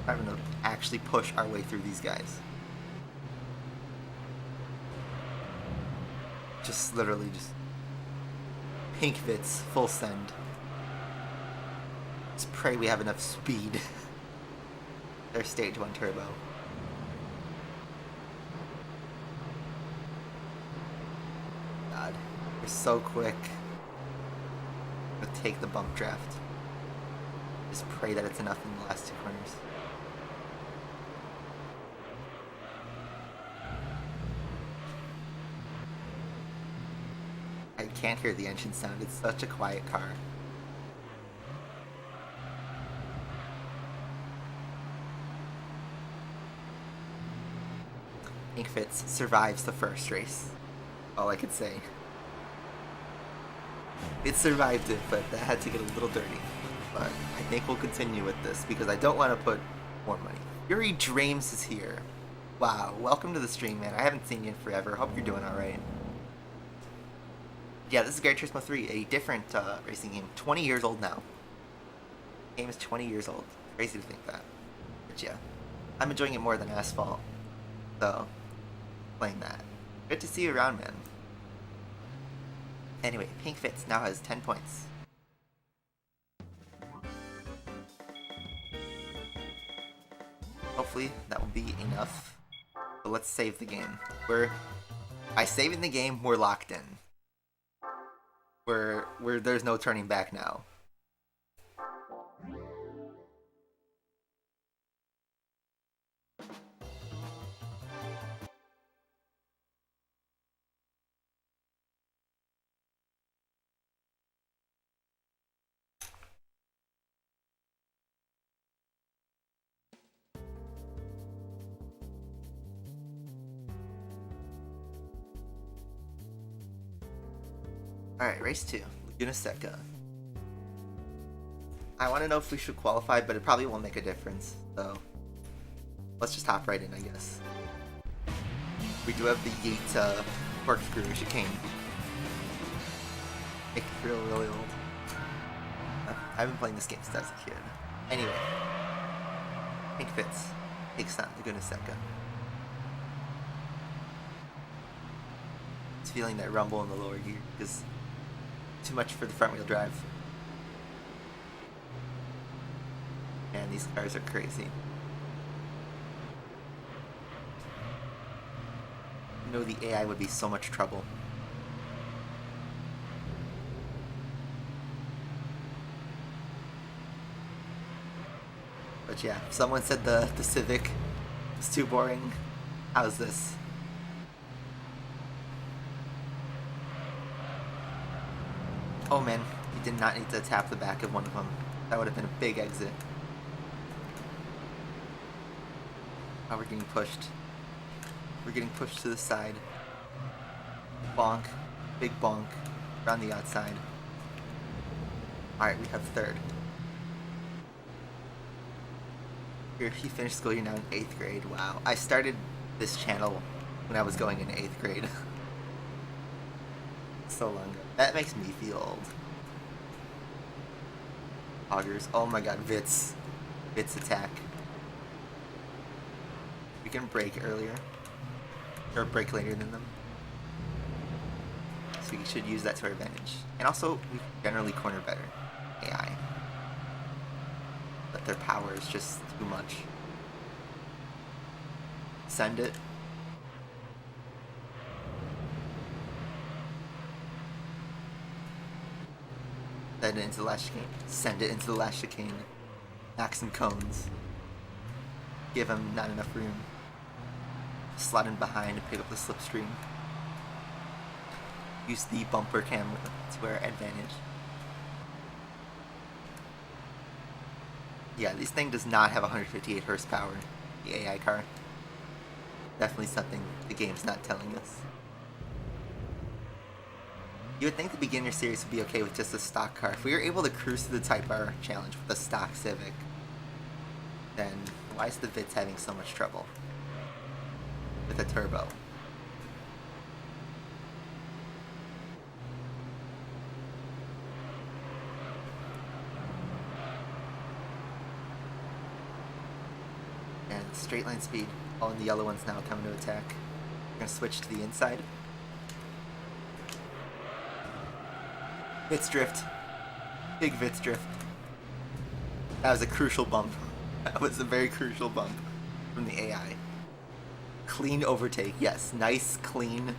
I'm gonna actually push our way through these guys. Just literally just pink Vits, full send. Just pray we have enough speed. Their stage 1 turbo. God, they're so quick. I'm gonna take the bump draft. Just pray that it's enough in the last 2 corners. I can't hear the engine sound, it's such a quiet car. Pink Fits survives the first race. All I could say. It survived it, but that had to get a little dirty. But I think we'll continue with this because I don't want to put more money. Fury Dreams is here. Wow, welcome to the stream, man. I haven't seen you in forever. Hope you're doing alright. Yeah, this is Gran Turismo 3, a different racing game. 20 years old now. The game is 20 years old. Crazy to think that. But yeah, I'm enjoying it more than Asphalt. So, playing that. Good to see you around, man. Anyway, Pink Fits now has 10 points. Hopefully that will be enough. But let's save the game. By saving the game, we're locked in. There's no turning back now. Alright, race 2. Laguna Seca. I want to know if we should qualify, but it probably won't make a difference, so let's just hop right in, I guess. We do have the Yeet corkscrew chicane. Make it feel really old. I've been playing this game since I was a kid. Anyway, Pink Fits takes on Laguna Seca. It's feeling that rumble in the lower gear because too much for the front wheel drive. Man, these cars are crazy. You know the AI would be so much trouble. But yeah, someone said the Civic was too boring. How's this? Oh man, he did not need to tap the back of one of them. That would have been a big exit. Oh, we're getting pushed. We're getting pushed to the side. Bonk. Big bonk. Around the outside. Alright, we have third. Here, he finished school year now in 8th grade. Wow. I started this channel when I was going in 8th grade. So long ago. That makes me feel old. Hoggers. Oh my god, Vits. Vits attack. We can brake earlier. Or brake later than them. So we should use that to our advantage. And also, we generally corner better. AI. But their power is just too much. Send it. Send it into the last chicane. Send it into the last chicane. Knock some cones. Give him not enough room. Slide in behind to pick up the slipstream. Use the bumper camera to our advantage. Yeah, this thing does not have 158 horsepower. The AI car. Definitely something the game's not telling us. You would think the beginner series would be okay with just a stock car. If we were able to cruise to the Type R challenge with a stock Civic, then why is the Vits having so much trouble with a turbo? And straight line speed. All in the yellow ones now coming to attack. We're going to switch to the inside. Vits drift. Big Vits drift. That was a crucial bump. That was a very crucial bump from the AI. Clean overtake. Yes, nice, clean.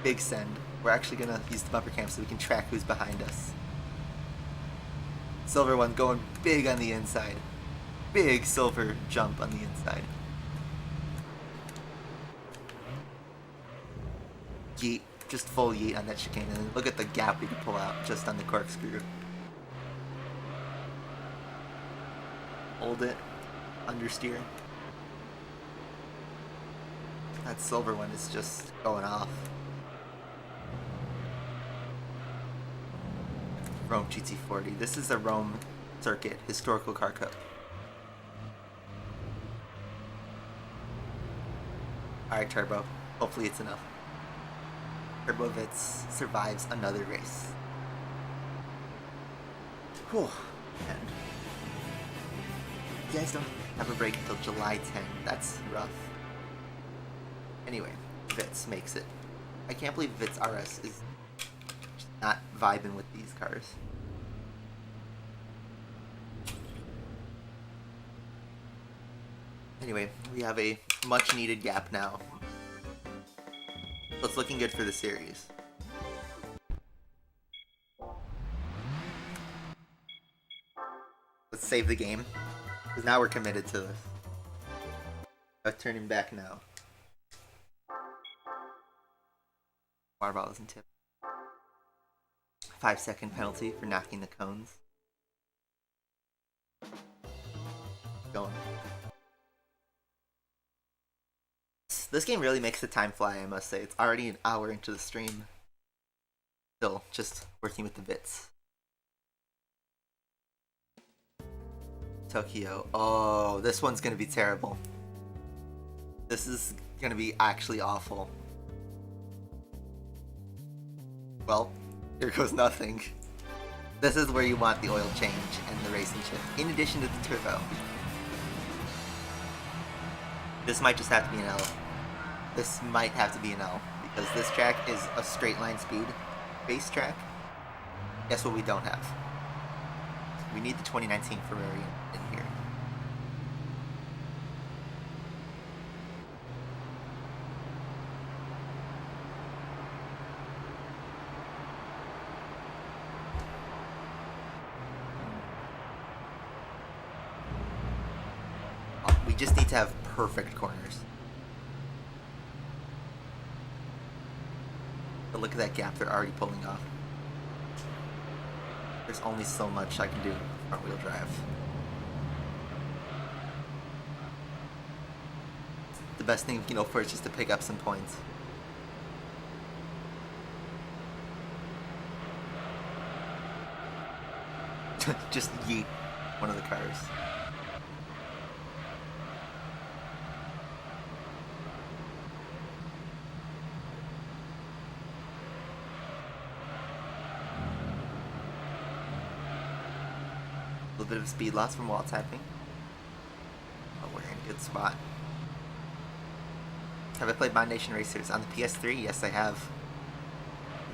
Big send. We're actually going to use the bumper cam so we can track who's behind us. Silver one going big on the inside. Big silver jump on the inside. Yeet. Just full yeet on that chicane, and look at the gap we can pull out just on the corkscrew. Hold it, understeer. That silver one is just going off. Rome GT40. This is a Rome Circuit Historical Car Cup. Alright, Turbo. Hopefully it's enough. Turbo Vitz survives another race. Whew. And you guys don't have a break until July 10. That's rough. Anyway, Vitz makes it. I can't believe Vitz RS is just not vibing with these cars. Anyway, we have a much needed gap now. So it's looking good for the series. Let's save the game, because now we're committed to this. I'm turning back now. Water bottle isn't tipped. 5-second penalty for knocking the cones. Going. This game really makes the time fly, I must say. It's already an hour into the stream. Still, just working with the bits. Tokyo. Oh, this one's gonna be terrible. This is gonna be actually awful. Well, here goes nothing. This is where you want the oil change and the racing chip, in addition to the turbo. This might just have to be an L. This might have to be an L, because this track is a straight line speed base track. Guess what we don't have? We need the 2019 Ferrari in here. We just need to have perfect corners. But look at that gap they're already pulling off. There's only so much I can do with front wheel drive. The best thing you can hope for is just to pick up some points. Just yeet one of the cars. A little bit of speed loss from wall tapping. But we're in a good spot. Have I played Mod Nation Racers on the PS3? Yes, I have.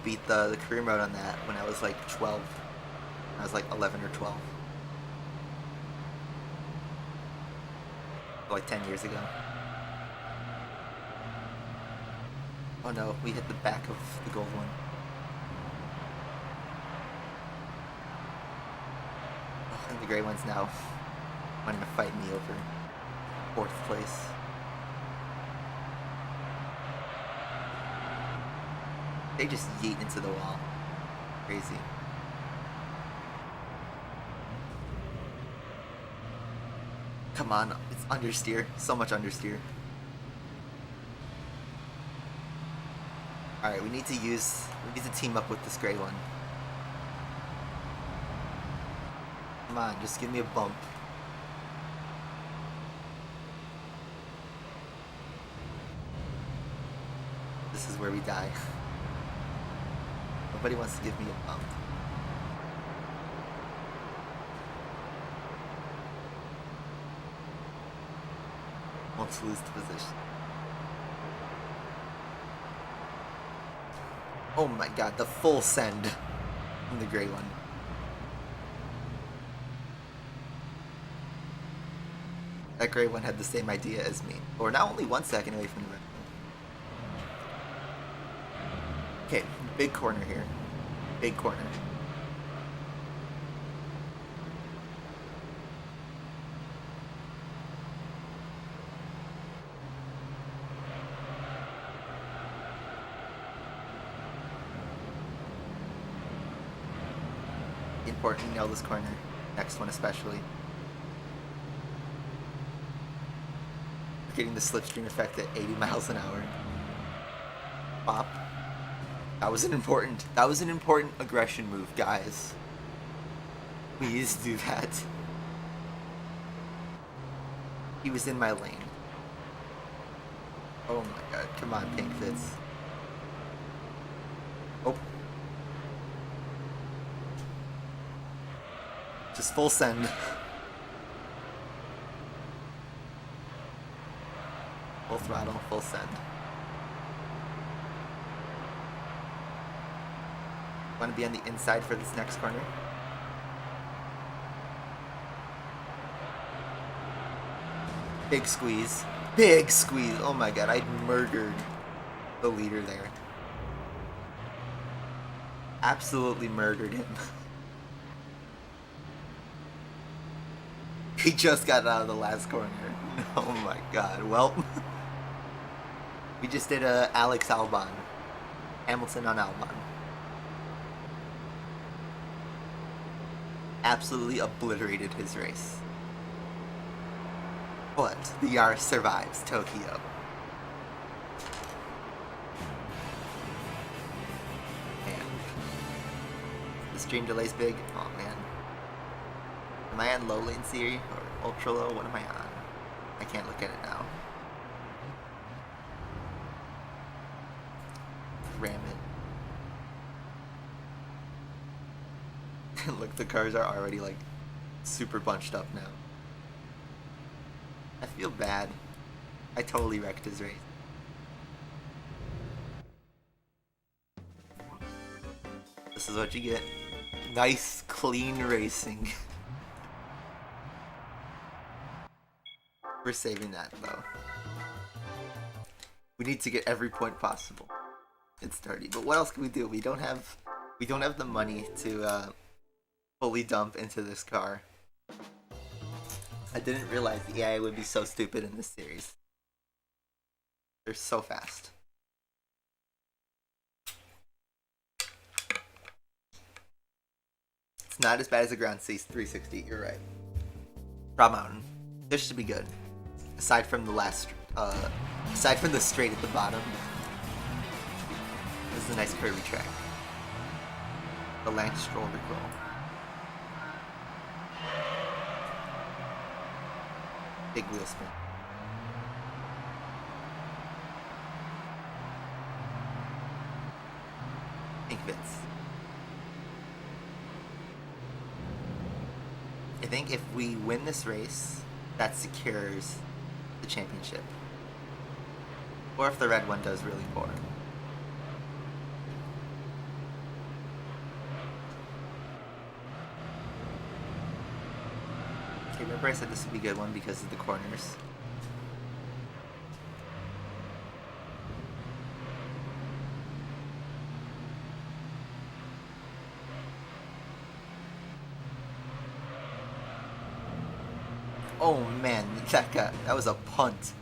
Beat the career mode on that when I was like 12. I was like 11 or 12. Like 10 years ago. Oh no, we hit the back of the gold one. And the gray one's now wanting to fight me over 4th place. They just yeet into the wall. Crazy. Come on, it's understeer. So much understeer. Alright, we need to team up with this gray one. Come on, just give me a bump. This is where we die. Nobody wants to give me a bump. Wants to lose the position. Oh my god, the full send from the gray one. That gray one had the same idea as me. But we're now only 1 second away from the red one. Okay, big corner here. Big corner. Important to nail this corner. Next one especially. We're getting the slipstream effect at 80 miles an hour. Bop. That was an important aggression move, guys. Please do that. He was in my lane. Oh my god, come on, Pink Fits. Oh. Just full send. Full throttle, full send. Want to be on the inside for this next corner? Big squeeze. Big squeeze. Oh my god, I murdered the leader there. Absolutely murdered him. He just got out of the last corner. Oh my god. Well, we just did a Alex Albon. Hamilton on Albon. Absolutely obliterated his race. But the Yaris survives Tokyo. Man. The stream delay's big. Oh man. Am I on low latency or ultra low? What am I on? I can't look at it now. Ram it. Look, the cars are already like super bunched up now. I feel bad. I totally wrecked his race. This is what you get. Nice, clean racing. We're saving that though. We need to get every point possible. It's dirty, but what else can we do? We don't have the money to fully dump into this car. I didn't realize the AI would be so stupid in this series. They're so fast. It's not as bad as a ground C360, you're right. Broad Mountain. This should be good. Aside from the aside from the straight at the bottom. This is a nice curvy track. The Lance Stroll recall. Big wheel spin. Pink Fits. I think if we win this race, that secures the championship. Or if the red one does really poor. Okay, remember I said this would be a good one because of the corners. Oh man, that was a punt.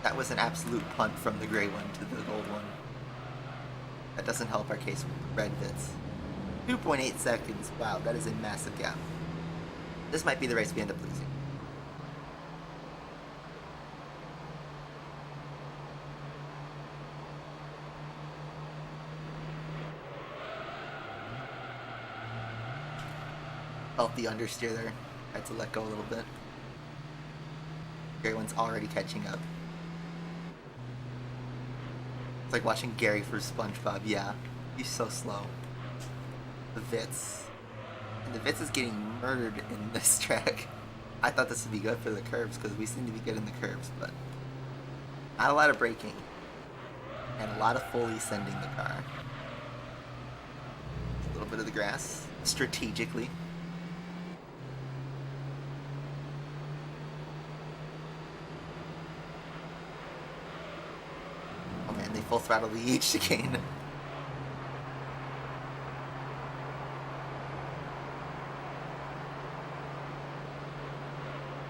That was an absolute punt from the gray one to the gold one. That doesn't help our case with red bits. 2.8 seconds. Wow, that is a massive gap. This might be the race we end up losing. Felt the understeer there. Had to let go a little bit. Gary one's already catching up. It's like watching Gary for SpongeBob. Yeah, he's so slow. The Vitz. And the Vitz is getting murdered in this track. I thought this would be good for the curves because we seem to be good in the curves, but not a lot of braking. And a lot of fully sending the car. A little bit of the grass. Strategically. They full throttle the H chicane.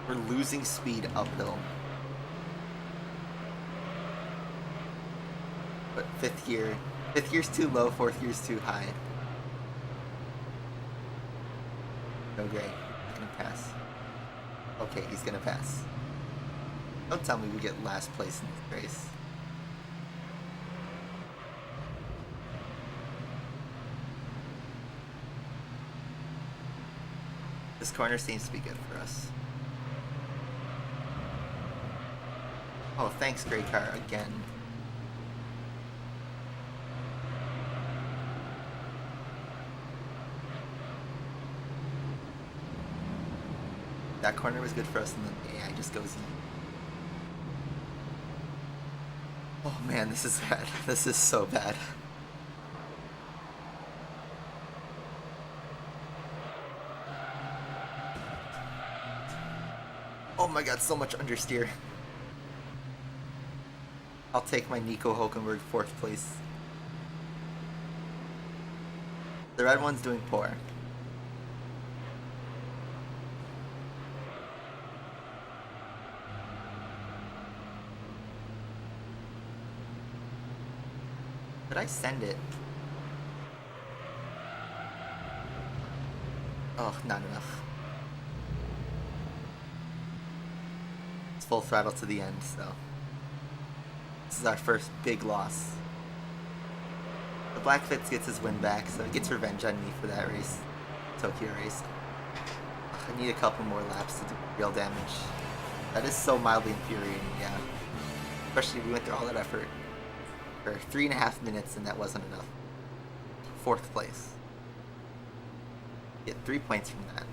We're losing speed uphill. But fifth gear's too low, fourth gear's too high. No gray, not gonna pass. Okay, he's gonna pass. Don't tell me we get last place in this race. This corner seems to be good for us. Oh, thanks, Grey Car, again. That corner was good for us, and then the AI just goes in. Oh man, this is bad. This is so bad. Oh my god, so much understeer. I'll take my Nico Hulkenberg 4th place. The red one's doing poor. Did I send it? Oh, not enough. It's full throttle to the end, so this is our first big loss. The Black Fitz gets his win back, so he gets revenge on me for that race, Tokyo race. I need a couple more laps to do real damage. That is so mildly infuriating, yeah. Especially if we went through all that effort for 3.5 minutes and that wasn't enough. 4th place. Get 3 points from that.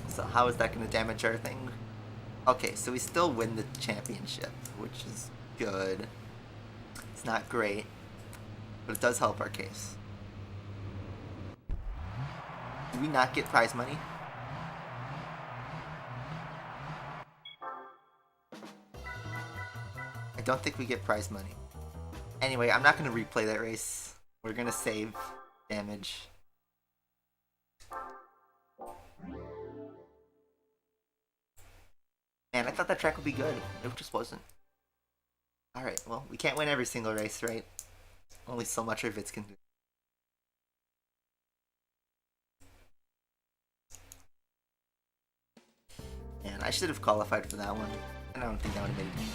So how is that going to damage our thing? Okay, so we still win the championship, which is good. It's not great, but it does help our case. Do we not get prize money? I don't think we get prize money. Anyway, I'm not going to replay that race. We're going to save damage. Man, I thought that track would be good. It just wasn't. Alright, well, we can't win every single race, right? Only so much our Vitz can do. Man, I should have qualified for that one. I don't think that would have made it.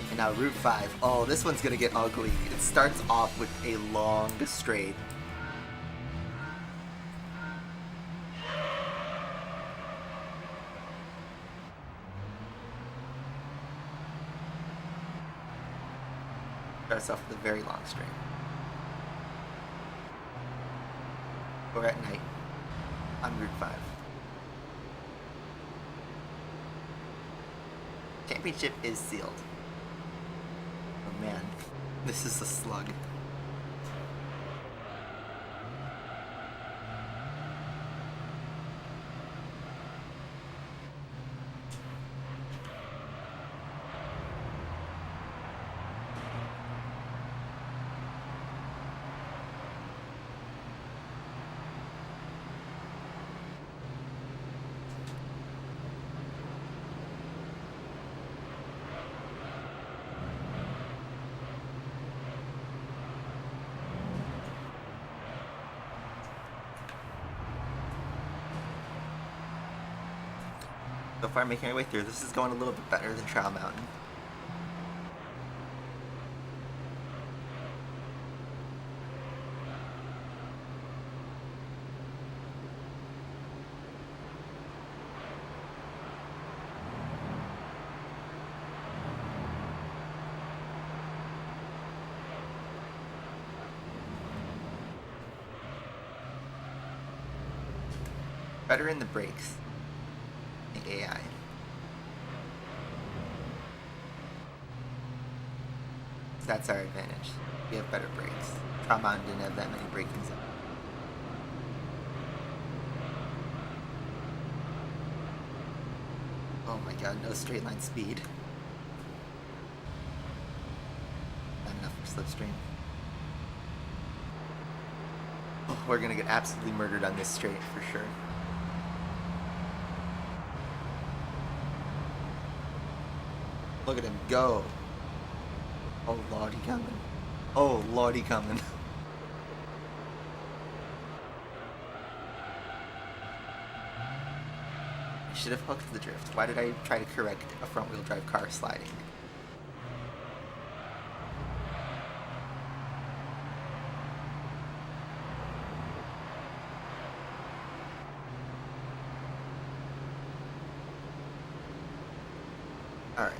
And now Route 5. Oh, this one's gonna get ugly. It starts off with a long straight. Starts off with a very long straight. We're at night on Route 5. Championship is sealed. Oh man, this is a slug. So far, making our way through. This is going a little bit better than Trial Mountain. Better in the brakes. AI. That's our advantage. We have better brakes. Traman didn't have that many braking zones. Oh my god, no straight line speed. Not enough for slipstream. Oh, we're gonna get absolutely murdered on this straight for sure. Look at him go. Oh lordy coming. Oh lordy coming. should have hooked the drift. Why did I try to correct a front-wheel drive car sliding? Alright.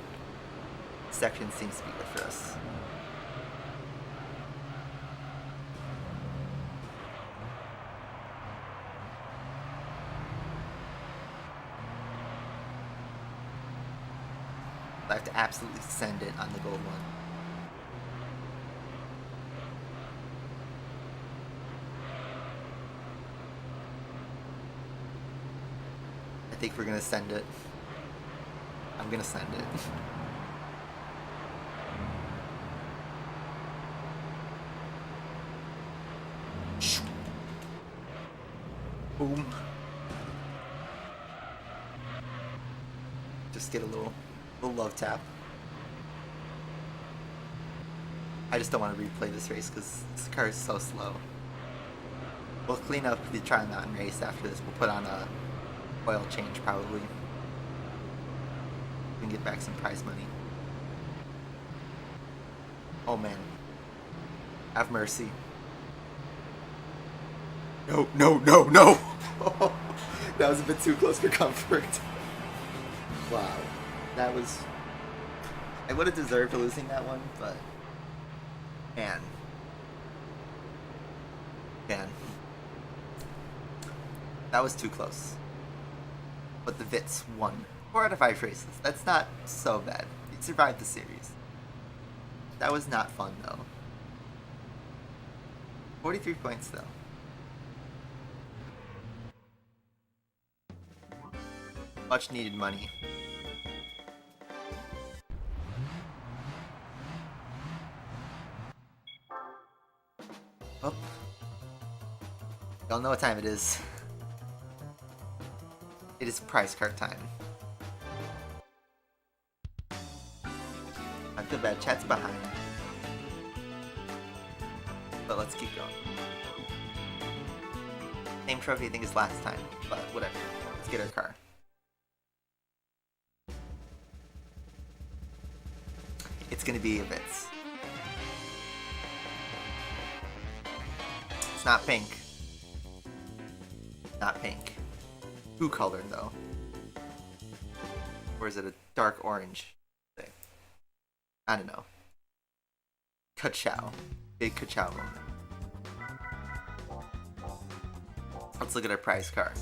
Section seems to be good for us. I have to absolutely send it on the gold one. I think we're gonna send it. I'm gonna send it. Boom. Just get a little love tap. I just don't want to replay this race because this car is so slow. We'll clean up the Tri Mountain race after this. We'll put on a oil change probably. We can get back some prize money. Oh man. Have mercy. No, no, no, no! That was a bit too close for comfort. Wow. That was... I would have deserved losing that one, but... Man. That was too close. But the Vits won 4 out of 5 races. That's not so bad. It survived the series. That was not fun, though. 43 points, though. Much needed money. Oh. Y'all know what time it is. It is prize card time. I feel bad, chat's behind. But let's keep going. Same trophy I think as last time, but whatever. Let's get our car. It's gonna be a Vits. It's not pink. Not pink. Who colored though? Or is it a dark orange? I don't know. Ka-chow. Big ka-chow moment. Let's look at our prize car.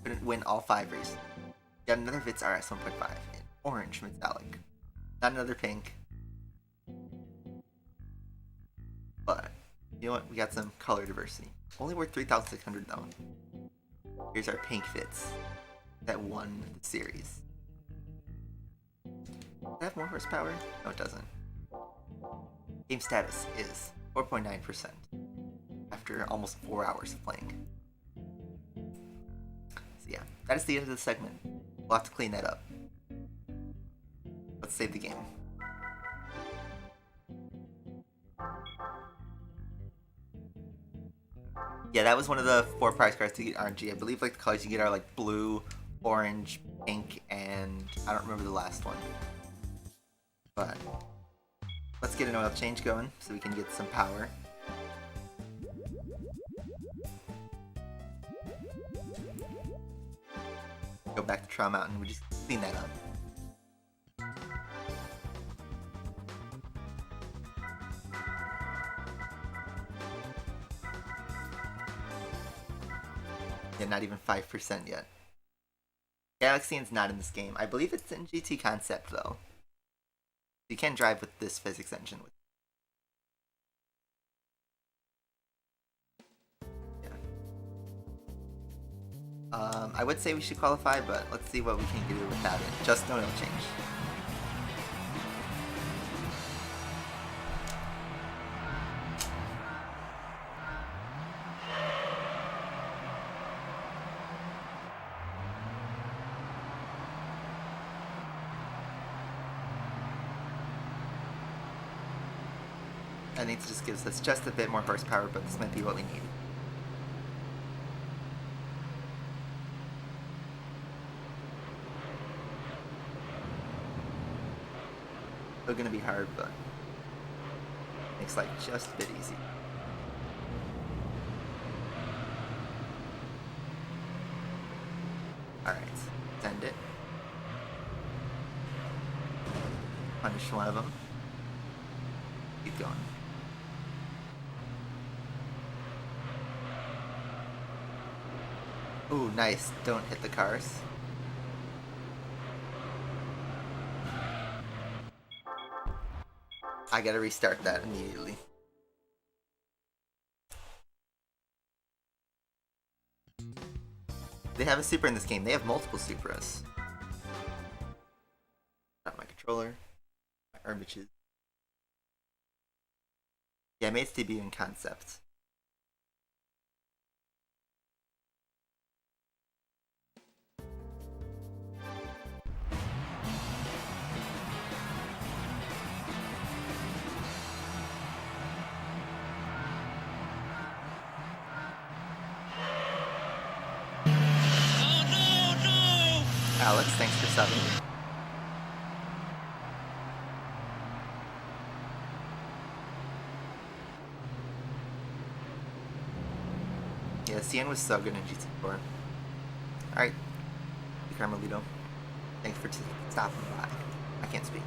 Couldn't win all 5 races. Got another Vits RS 1.5 in orange metallic. Not another pink. But, you know what? We got some color diversity. Only worth 3,600 though. Here's our pink Vits that won the series. Does it have more horsepower? No, it doesn't. Game status is 4.9% after almost 4 hours of playing. So yeah, that is the end of the segment. We'll have to clean that up. Let's save the game. Yeah, that was one of the 4 prize cards to get RNG. I believe like the colors you get are like blue, orange, pink, and I don't remember the last one. But let's get an oil change going so we can get some power. Go back to Tri Mountain. We just clean that up. Yeah, not even 5% yet. Galaxian's not in this game. I believe it's in GT Concept though. You can drive with this physics engine. Yeah. I would say we should qualify, but let's see what we can do without it. Just no oil change. I think it just gives us just a bit more horsepower, but this might be what we need. Still gonna be hard, but makes life just a bit easy. Alright, send it. Punish one of them. Keep going. Ooh, nice. Don't hit the cars. I gotta restart that immediately. They have a Supra in this game. They have multiple Supras. Not my controller. My armages. Yeah, I made its debut in concept. Alex, thanks for subbing. Yeah, CN was so good in GT4. Alright, Carmelito, thanks for stopping by. I can't speak.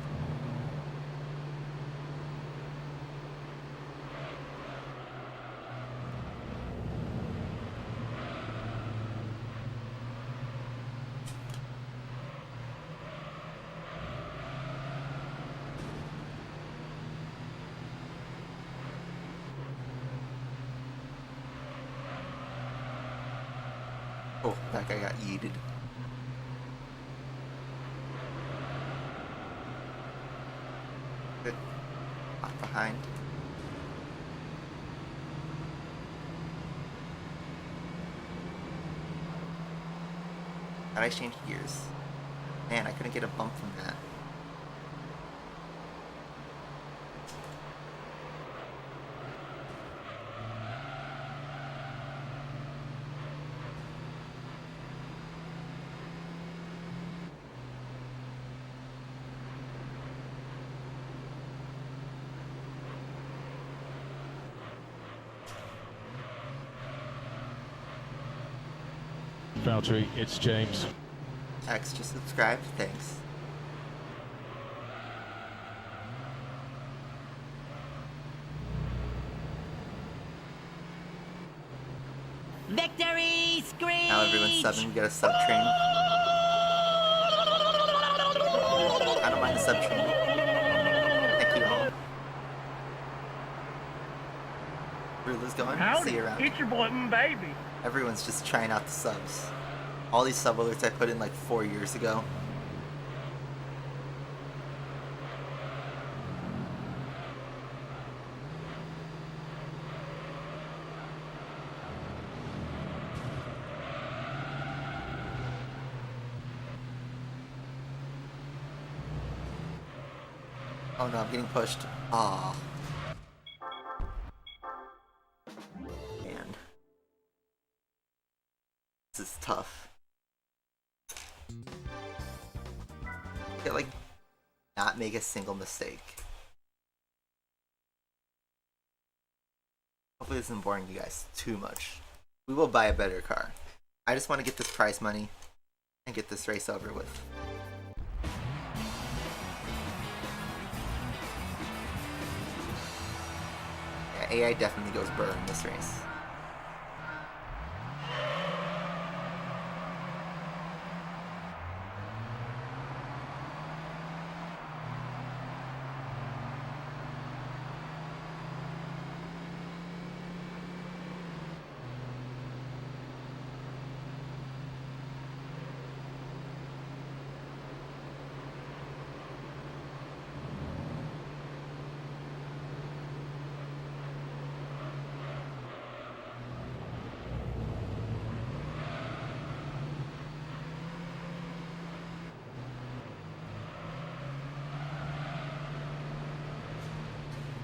Oh, that guy got yeeted. Good. Off behind. How'd I change gears? Man, I couldn't get a bump from that. Valtteri, it's James. X just subscribed, thanks. Victory scream! Now everyone's subbing, we got a sub train. I don't mind the sub train. Thank you all. Rula's going, see you around. It's your boy, baby. Everyone's just trying out the subs. All these sub alerts I put in like 4 years ago. Oh no, I'm getting pushed. Aww. Man. This is tough. Get like not make a single mistake. Hopefully this isn't boring you guys too much. We will buy a better car. I just want to get this prize money and get this race over with. Yeah, AI definitely goes burr in this race.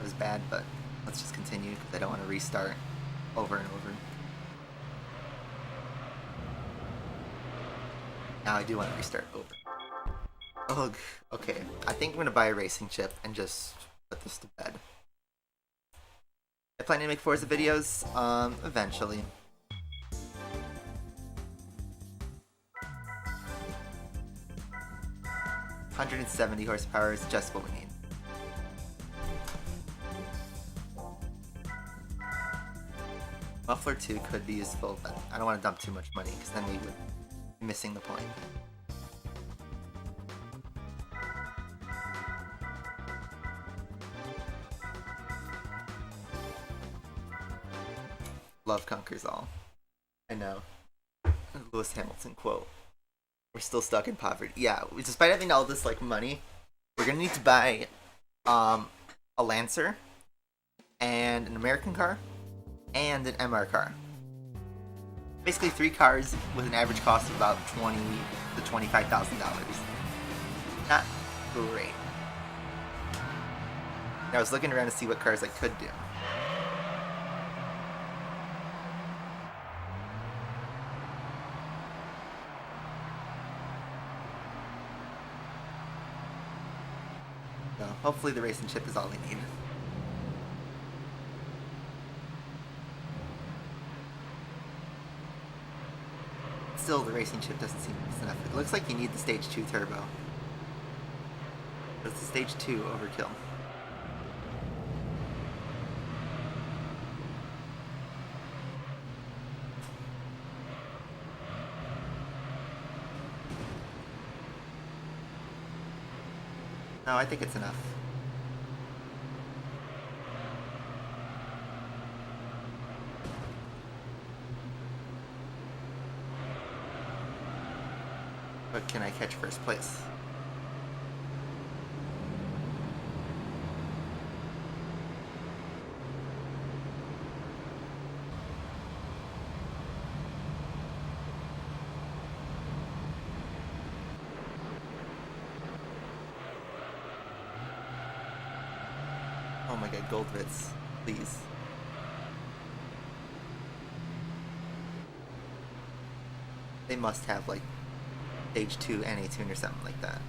Was bad, but let's just continue because I don't want to restart over and over. Now I do want to restart over. Ugh. Okay, I think I'm gonna buy a racing chip and just put this to bed. I plan to make Forza videos, eventually. $170 horsepower is just what we need. Muffler 2 could be useful, but I don't want to dump too much money because then we would be missing the point. Love conquers all. I know. Lewis Hamilton quote. We're still stuck in poverty. Yeah, despite having all this like money, we're gonna need to buy a Lancer and an American car and an MR car. Basically 3 cars with an average cost of about $20,000 to $25,000. Not great. I was looking around to see what cars I could do. So hopefully the racing chip is all we need. Still, the racing chip doesn't seem enough. It looks like you need the stage 2 turbo. But it's the stage 2 overkill. No, I think it's enough. But can I catch first place? Oh my god, gold bits, please. They must have like stage 2 NA tune or something like that.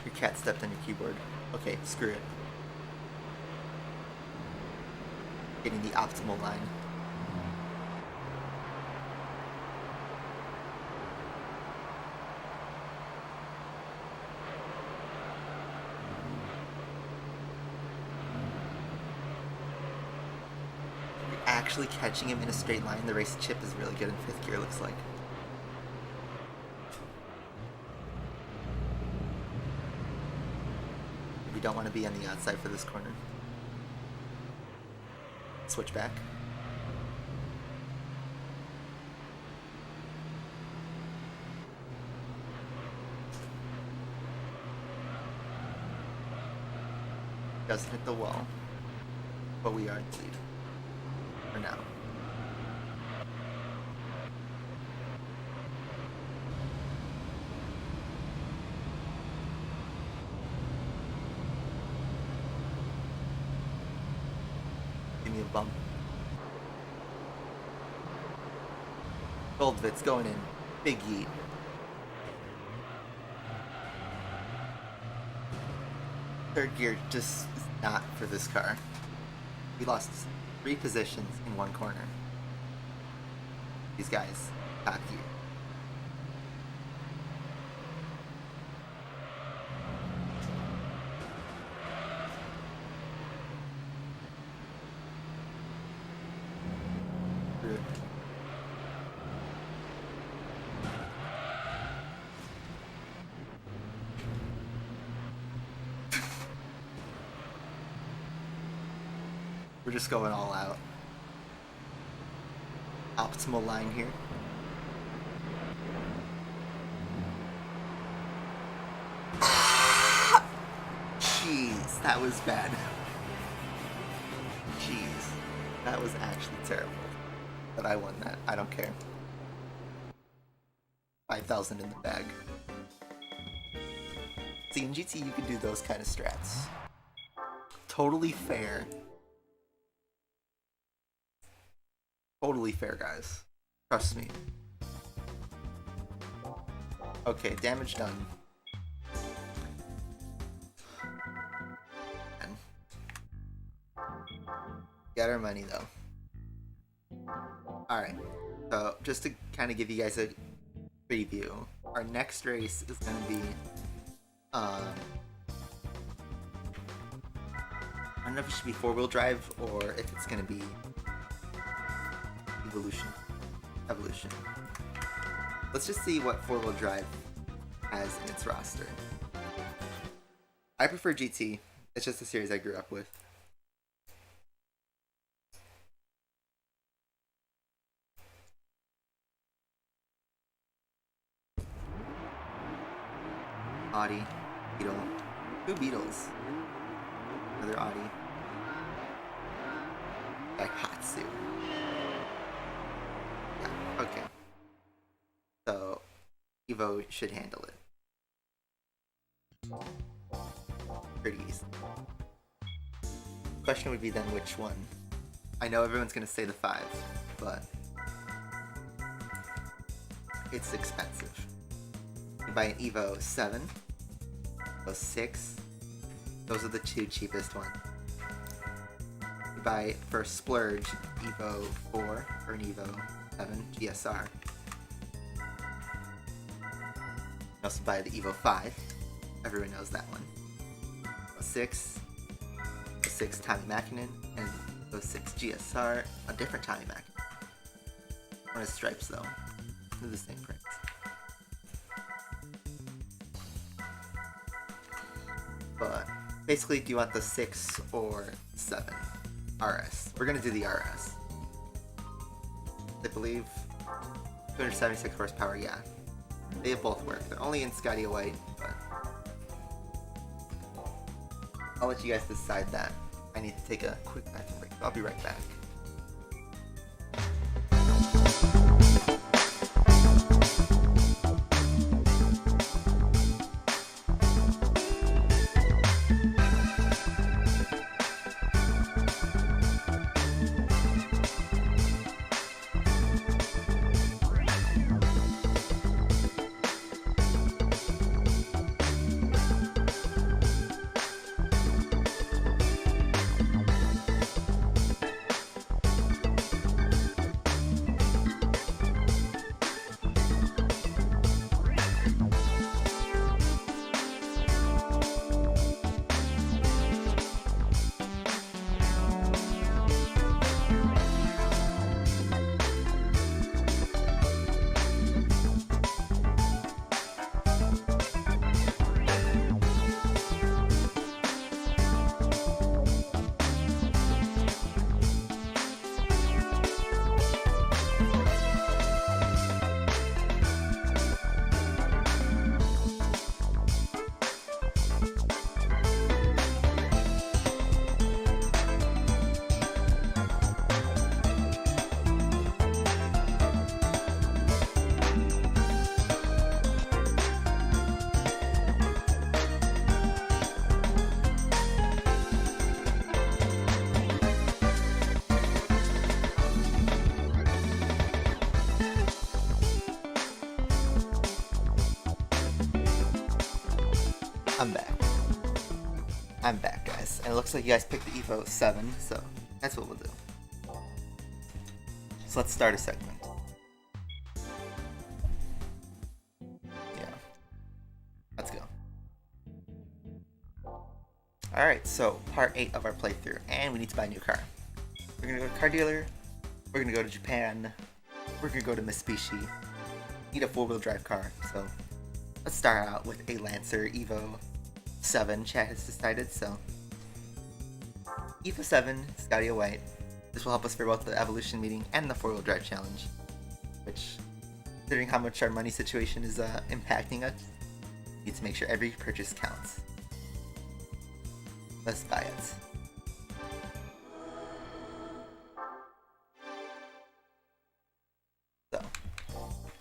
Your cat stepped on your keyboard. Okay, screw it. Getting the optimal line. You're actually catching him in a straight line. The race chip is really good in 5th gear, looks like. We don't want to be on the outside for this corner. Switch back. Doesn't hit the wall, but we are in the lead for now. Give me a bump. Goldvit's going in. Big yeet. Third gear just is not for this car. We lost 3 positions in 1 corner. These guys, top gear. We're just going all out. Optimal line here. Jeez, that was bad. Jeez, that was actually terrible. but I won that. I don't care. 5,000 in the bag. See, in GT you can do those kind of strats. Totally fair. Totally fair, guys. Trust me. Okay, damage done. Got our money though. Alright, so just to kind of give you guys a preview, our next race is going to be I don't know if it should be 4-wheel drive or if it's going to be evolution. Let's just see what 4-wheel drive has in its roster. I prefer GT. It's just a series I grew up with. Audi, Beetle, 2 Beetles, another Audi, Daihatsu. Yeah, okay. So, Evo should handle it. Pretty easy. Question would be then which one? I know everyone's gonna say the 5, but it's expensive. You buy an Evo 7, Evo 6, those are the 2 cheapest ones. You buy for a splurge Evo 4 or an Evo 7 GSR. You also buy the Evo 5, everyone knows that one. Evo 6, Evo 6 Tommy Mackinnon, and Evo 6 GSR, a different Tommy Mackinnon. One is stripes though, they're the same price. But basically, do you want the 6 or 7 RS? We're gonna do the RS. I believe 276 horsepower, yeah. They both work. They're only in Skydia White, but I'll let you guys decide that. I need to take a quick bathroom break. I'll be right back. I'm back, guys. And it looks like you guys picked the Evo 7, so that's what we'll do. So let's start a segment. Yeah. Let's go. Alright, so part 8 of our playthrough, and we need to buy a new car. We're gonna go to a car dealer, we're gonna go to Japan, we're gonna go to Mitsubishi, need a 4-wheel drive car, so let's start out with a Lancer Evo 7, chat has decided, so Evo 7, Skydia White. This will help us for both the evolution meeting and the 4-wheel drive challenge, which, considering how much our money situation is impacting us, we need to make sure every purchase counts. Let's buy it.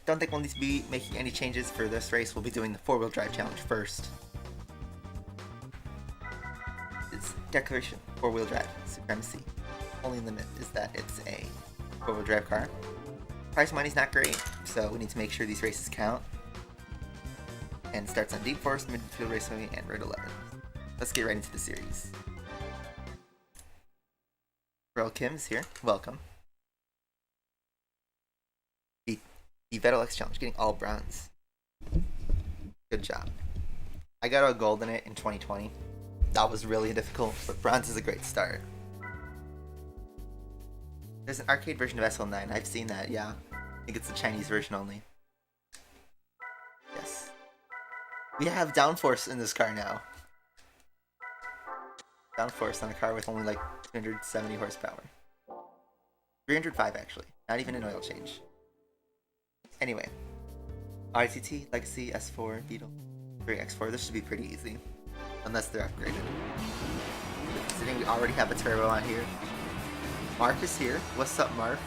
don't think we'll need to be making any changes for this race. We'll be doing the 4-wheel drive challenge first. It's Declaration 4-wheel drive supremacy. Only limit is that it's a 4-wheel drive car. Prize money's not great, so we need to make sure these races count. And it starts on Deep Forest, Midfield Raceway, and Road 11. Let's get right into the series. Earl Kim's here. Welcome. The Vettel X Challenge, getting all bronze. Good job. I got a gold in it in 2020. That was really difficult, but bronze is a great start. There's an arcade version of SL9. I've seen that, yeah. I think it's the Chinese version only. Yes. We have downforce in this car now. Downforce on a car with only like 270 horsepower. 305 actually. Not even an oil change. Anyway. RTT, Legacy, S4, Beetle, 3X4. This should be pretty easy. Unless they're upgraded. Considering we already have a turbo on here. Marf is here. What's up, Marf?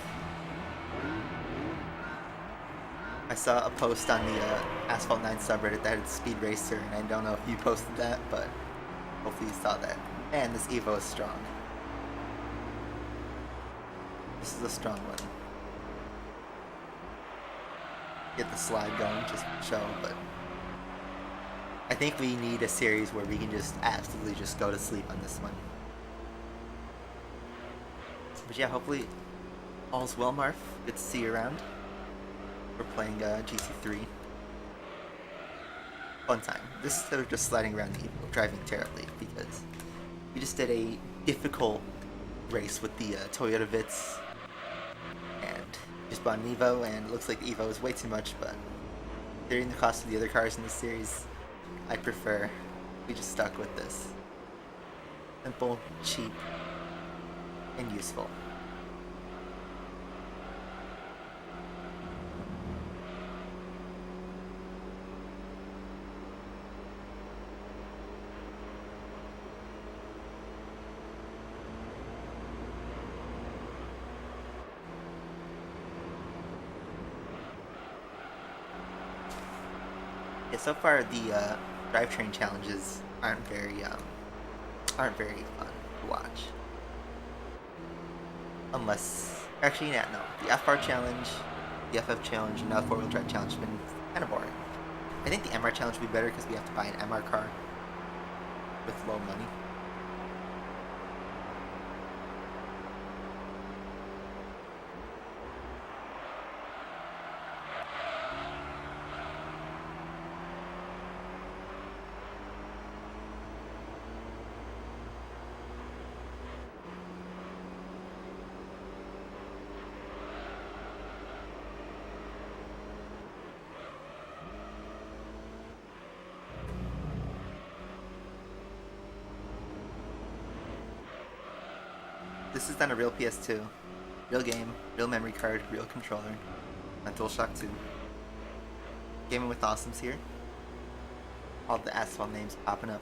I saw a post on the Asphalt 9 subreddit that had Speed Racer, and I don't know if you posted that, but hopefully you saw that. And this Evo is strong. This is a strong one. Get the slide going, just for show, but I think we need a series where we can just absolutely just go to sleep on this one. But yeah, hopefully all's well, Marf. Good to see you around. We're playing GT3. Fun time. This is instead of just sliding around the Evo, driving terribly, because we just did a difficult race with the Toyota Vitz, and just bought an Evo, and it looks like the Evo is way too much, but considering the cost of the other cars in this series, I prefer we just stuck with this. Simple, cheap, and useful. Yeah, so far the drivetrain challenges aren't very fun to watch. Unless, actually, yeah, no. The F-Bar challenge, the FF challenge, and now the 4-wheel drive challenge have been kind of boring. I think the MR challenge would be better because we have to buy an MR car with low money. This is on a real PS2. Real game, real memory card, real controller. On DualShock 2. Gaming with Awesomes here. All the Asphalt names popping up.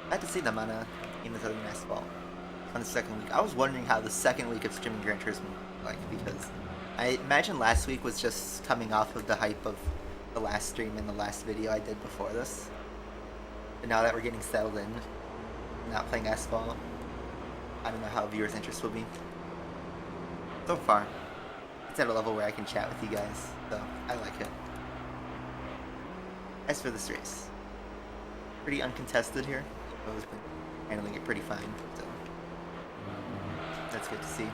I had to see them on a game that's other than Asphalt. On the second week. I was wondering how the second week of streaming Gran Turismo like, because I imagine last week was just coming off of the hype of the last stream and the last video I did before this. But now that we're getting settled in, not playing Asphalt, I don't know how viewers' interest will be. So far, it's at a level where I can chat with you guys, so I like it. As for this race, pretty uncontested here. I've been handling it pretty fine, so that's good to see.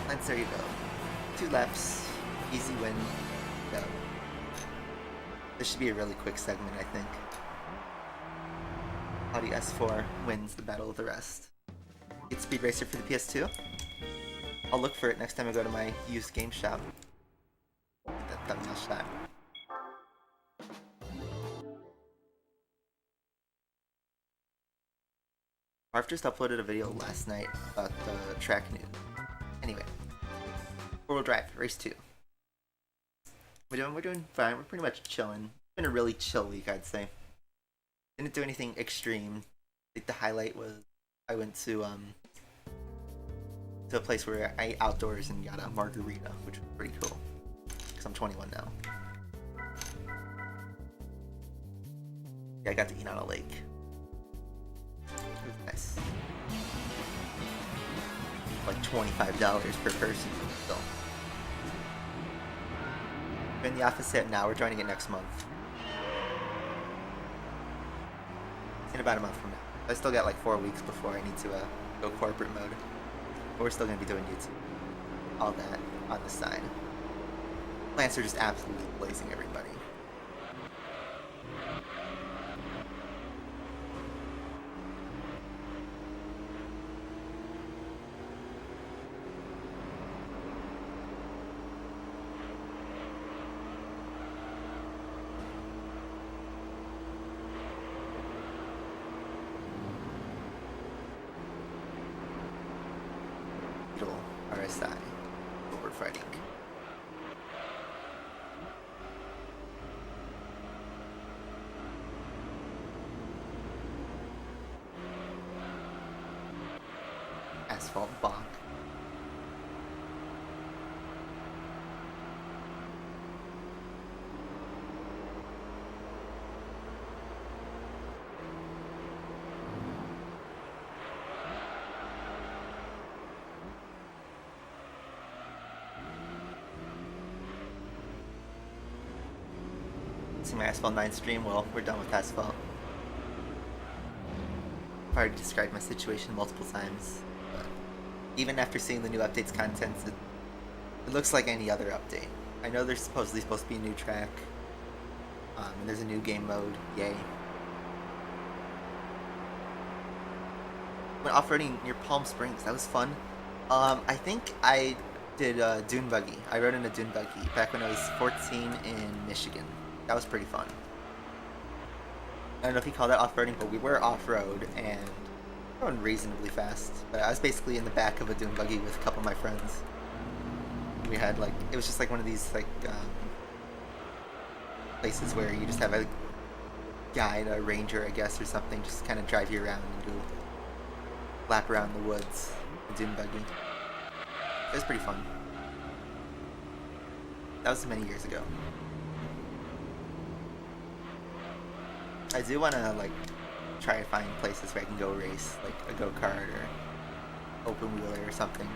And there you go. 2 laps, easy win. Go. This should be a really quick segment, I think. Audi S4 wins the battle of the rest. Get Speed Racer for the PS2. I'll look for it next time I go to my used game shop. Get that thumbnail shot. Marv just uploaded a video last night about the track news. Anyway, 4-wheel drive, race 2. We're doing fine. We're pretty much chilling. It's been a really chill week, I'd say. Didn't do anything extreme. think the highlight was I went to a place where I ate outdoors and got a margarita, which was pretty cool. Because I'm 21 now. Yeah, I got to eat on a lake. It was nice. Like $25 per person, still. We're in the office yet now. We're joining it next month. In about a month from now. I still got like 4 weeks before I need to go corporate mode. But we're still going to be doing YouTube. All that on the side. Plants are just absolutely blazing everybody. RSI, what we're fighting. Asphalt bog. See my Asphalt 9 stream? Well, we're done with Asphalt. I've already described my situation multiple times, but even after seeing the new update's contents, it looks like any other update. I know there's supposed to be a new track, and there's a new game mode, yay. Went off-roading near Palm Springs, that was fun. I think I did dune buggy. I rode in a dune buggy back when I was 14 in Michigan. That was pretty fun. I don't know if you call that off-roading, but we were off-road and going reasonably fast. But I was basically in the back of a dune buggy with a couple of my friends. We had like, it was just like one of these like places where you just have a guide, a ranger I guess or something, just kind of drive you around and do a lap around the woods, a dune buggy. It was pretty fun. That was many years ago. I do want to like try to find places where I can go race, like a go-kart or open wheeler or something.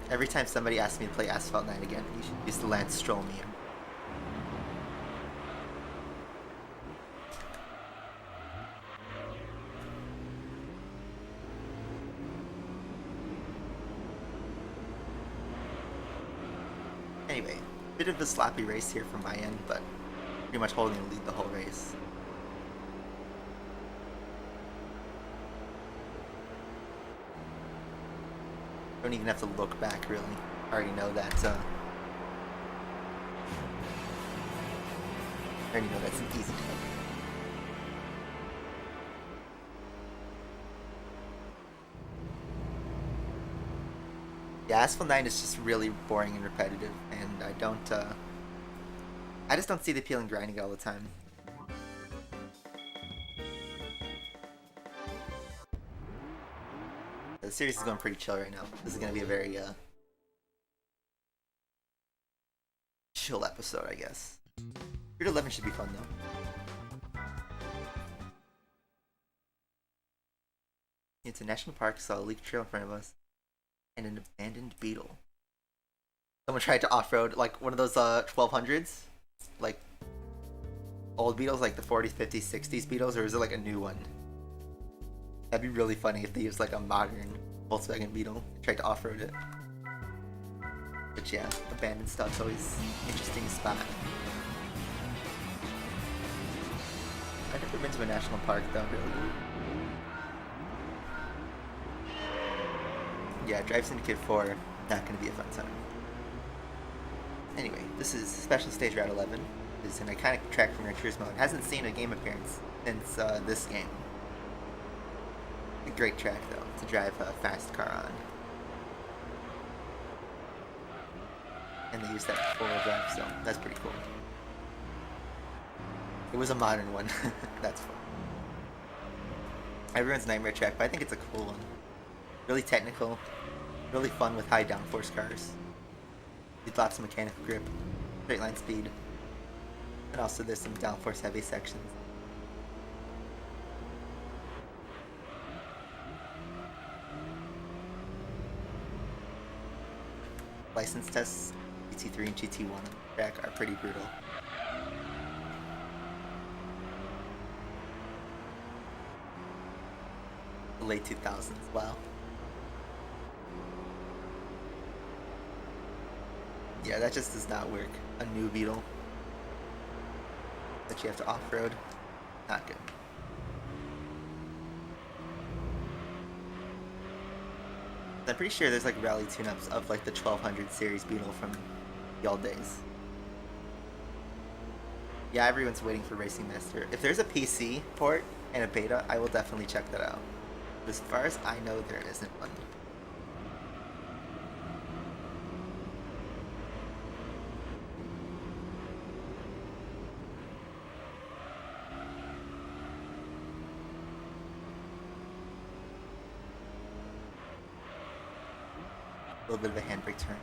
Every time somebody asks me to play Asphalt 9 again, you should use the Lance Stroll meme. Anyway, bit of a sloppy race here from my end, but pretty much holding the lead the whole race. Don't even have to look back, really. I already know that, that's an easy dub. Yeah, Asphalt 9 is just really boring and repetitive, and I just don't see the appeal in grinding it all the time. The series is going pretty chill right now. This is going to be a very, chill episode, I guess. Route 11 should be fun, though. It's a national park, saw a leak trail in front of us, and an abandoned beetle. Someone tried to off-road, like, one of those, 1200s? Like, old Beetles, like the 40s, 50s, 60s Beetles, or is it like a new one? That'd be really funny if they used like a modern Volkswagen Beetle and tried to off-road it. But yeah, abandoned stuff's always an interesting spot. I've never been to a national park though, really. Yeah, Drive Syndicate 4, not gonna be a fun time. Anyway, this is Special Stage Route 11. It's an iconic track from Gran Turismo. It hasn't seen a game appearance since this game. A great track though, to drive a fast car on. And they use that 4-wheel drive, so that's pretty cool. It was a modern one. That's fun. Everyone's nightmare track, but I think it's a cool one. Really technical, really fun with high downforce cars. With lots of mechanical grip, straight line speed, and also there's some downforce heavy sections. License tests, GT3 and GT1 on the track are pretty brutal. The late 2000s, wow. Yeah, that just does not work. A new Beetle that you have to off-road, not good. I'm pretty sure there's like rally tune-ups of like the 1200 series Beetle from the old days. Yeah, everyone's waiting for Racing Master. If there's a PC port and a beta, I will definitely check that out. But as far as I know, there isn't one. A little bit of a handbrake turn.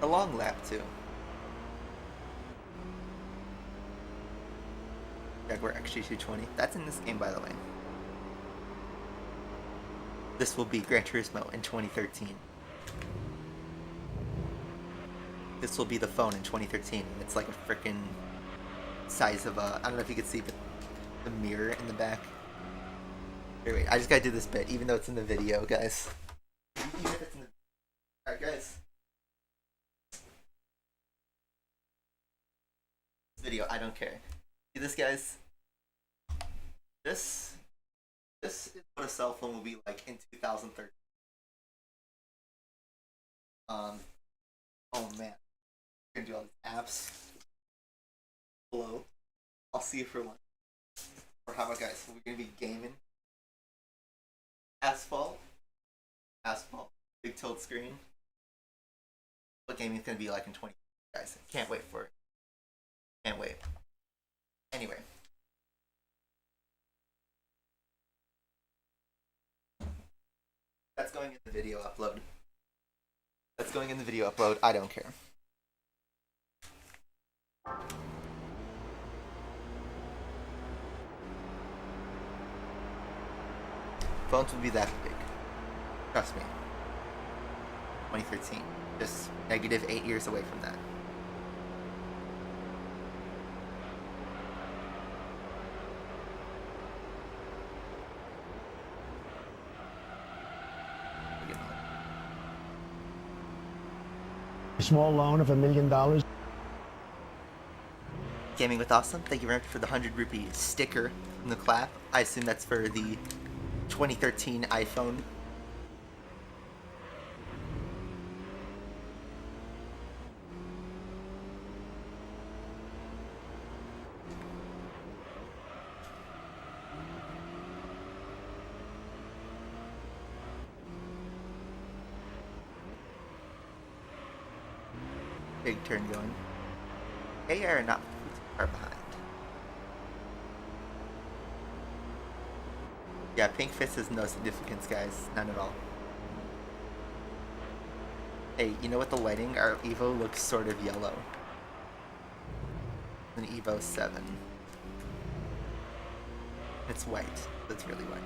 A long lap too. Jaguar XG220. That's in this game, by the way. This will be Gran Turismo in 2013. This will be the phone in 2013. It's like a freaking size of a... I don't know if you can see the mirror in the back. Here, wait, I just gotta do this bit, even though it's in the video, guys. Even if it's in the... Alright, guys. This video, I don't care. See this, guys? This is what a cell phone will be like in 2013. Oh man. I'm gonna do all these apps. Hello. I'll see you for lunch. Or how about, guys? We're gonna be gaming. Asphalt. Big tilt screen. What gaming's gonna be like in 20, guys. Can't wait for it. Can't wait. Anyway. That's going in the video upload. That's going in the video upload. I don't care. Phones will be that big. Trust me. 2013. Just negative 8 years away from that. A small loan of $1 million. Gaming with Awesome, thank you very much for the 100 rupee sticker from the clap. I assume that's for the 2013 iPhone. Big turn going. AR not far behind. Yeah, pink fist has no significance, guys. None at all. Hey, you know what the lighting? Our Evo looks sort of yellow. An Evo 7. It's white. It's really white.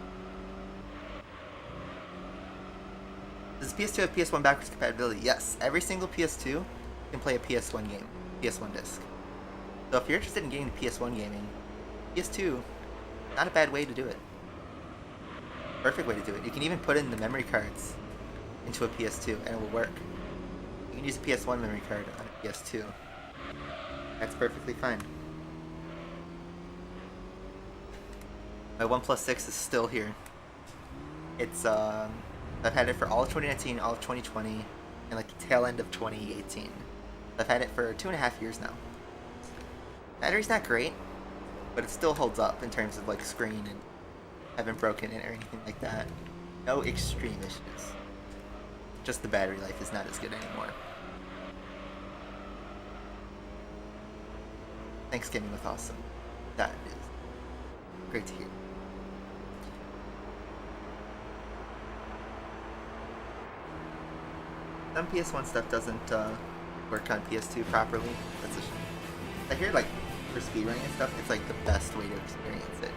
Does PS2 have PS1 backwards compatibility? Yes. Every single PS2 can play a PS1 game. PS1 disc. So if you're interested in getting into PS1 gaming, PS2, not a bad way to do it. Perfect way to do it. You can even put in the memory cards into a PS2 and it will work. You can use a PS1 memory card on a PS2. That's perfectly fine. My OnePlus 6 is still here. It's I've had it for all of 2019, all of 2020, and like the tail end of 2018. I've had it for 2.5 years now. Battery's not great, but it still holds up in terms of like screen and haven't broken it or anything like that. No extreme issues. Just the battery life is not as good anymore. Thanks, Gaming with Awesome. That is great to hear. Some PS1 stuff doesn't work on PS2 properly. That's a shame. I hear like for speedrunning and stuff, it's like the best way to experience it.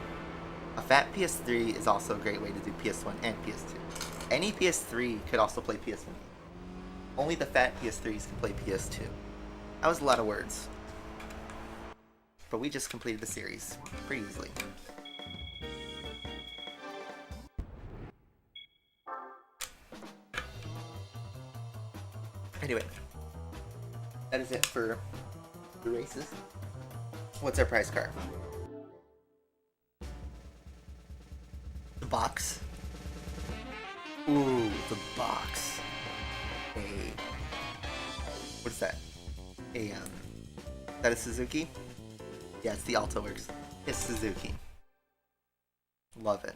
A fat PS3 is also a great way to do PS1 and PS2. Any PS3 could also play PS1. Only the fat PS3s can play PS2. That was a lot of words. But we just completed the series pretty easily. Anyway, that is it for the races. What's our prize card? The box. Ooh, the box. What's that? That is Suzuki? Yeah, it's the Alto Works. It's Suzuki. Love it.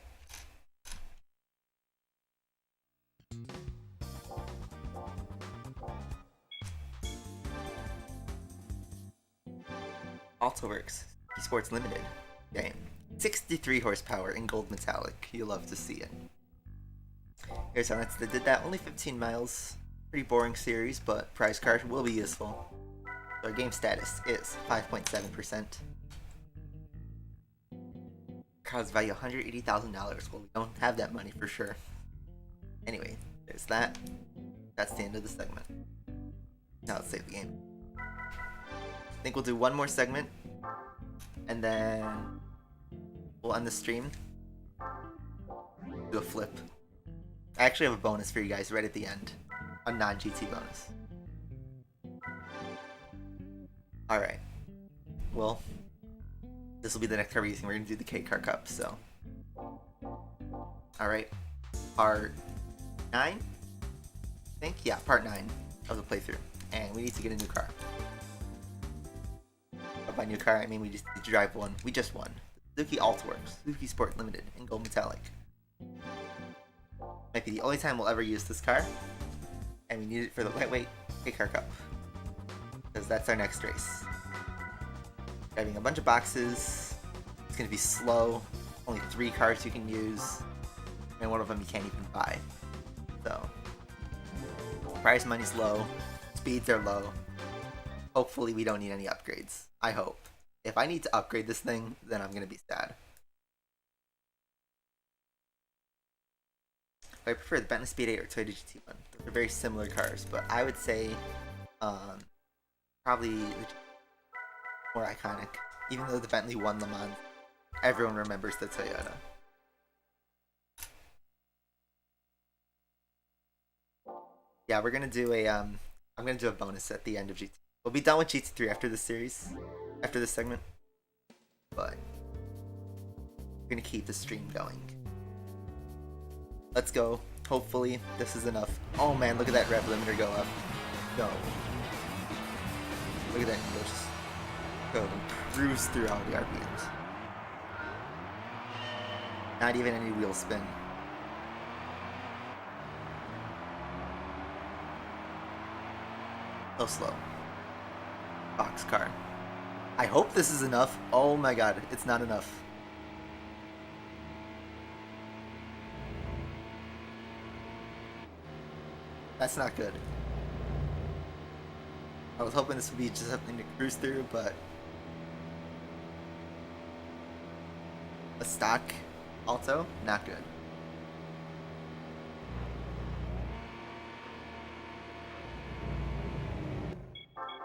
Alto Works. Esports Limited. Game. 63 horsepower in gold metallic. You love to see it. Here's how that did that. Only 15 miles. Pretty boring series, but prize card will be useful. So our game status is 5.7%. Card's value $180,000. Well, we don't have that money for sure. Anyway, there's that. That's the end of the segment. Now let's save the game. I think we'll do one more segment, and then we'll end the stream. Do a flip. I actually have a bonus for you guys right at the end. A non-GT bonus. Alright. Well, this will be the next car we're using. We're going to do the K-Car Cup, so. Alright. Part 9? I think? Yeah, part 9 of the playthrough. And we need to get a new car. By new car, I mean we just need to drive one. We just won. Suzuki Alto Works. Suzuki Sport Limited in gold metallic. Might be the only time we'll ever use this car. And we need it for the lightweight K-Car Cup. Because that's our next race. Driving a bunch of boxes. It's going to be slow. Only 3 cars you can use. And one of them you can't even buy. So, prize money's low. Speeds are low. Hopefully we don't need any upgrades. I hope. If I need to upgrade this thing, then I'm going to be sad. I prefer the Bentley Speed 8 or Toyota GT1. They're very similar cars, but I would say probably the more iconic. Even though the Bentley won Le Mans, everyone remembers the Toyota. Yeah, we're gonna do a I'm gonna do a bonus at the end of GT. We'll be done with GT3 after this series, after this segment, but we're gonna keep the stream going. Let's go. Hopefully this is enough. Oh man, look at that rev limiter go up. Go. Look at that. Go, just go and cruise through all the RPMs. Not even any wheel spin. So slow. Boxcar. I hope this is enough. Oh my god, it's not enough. That's not good. I was hoping this would be just something to cruise through, but a stock Alto, not good.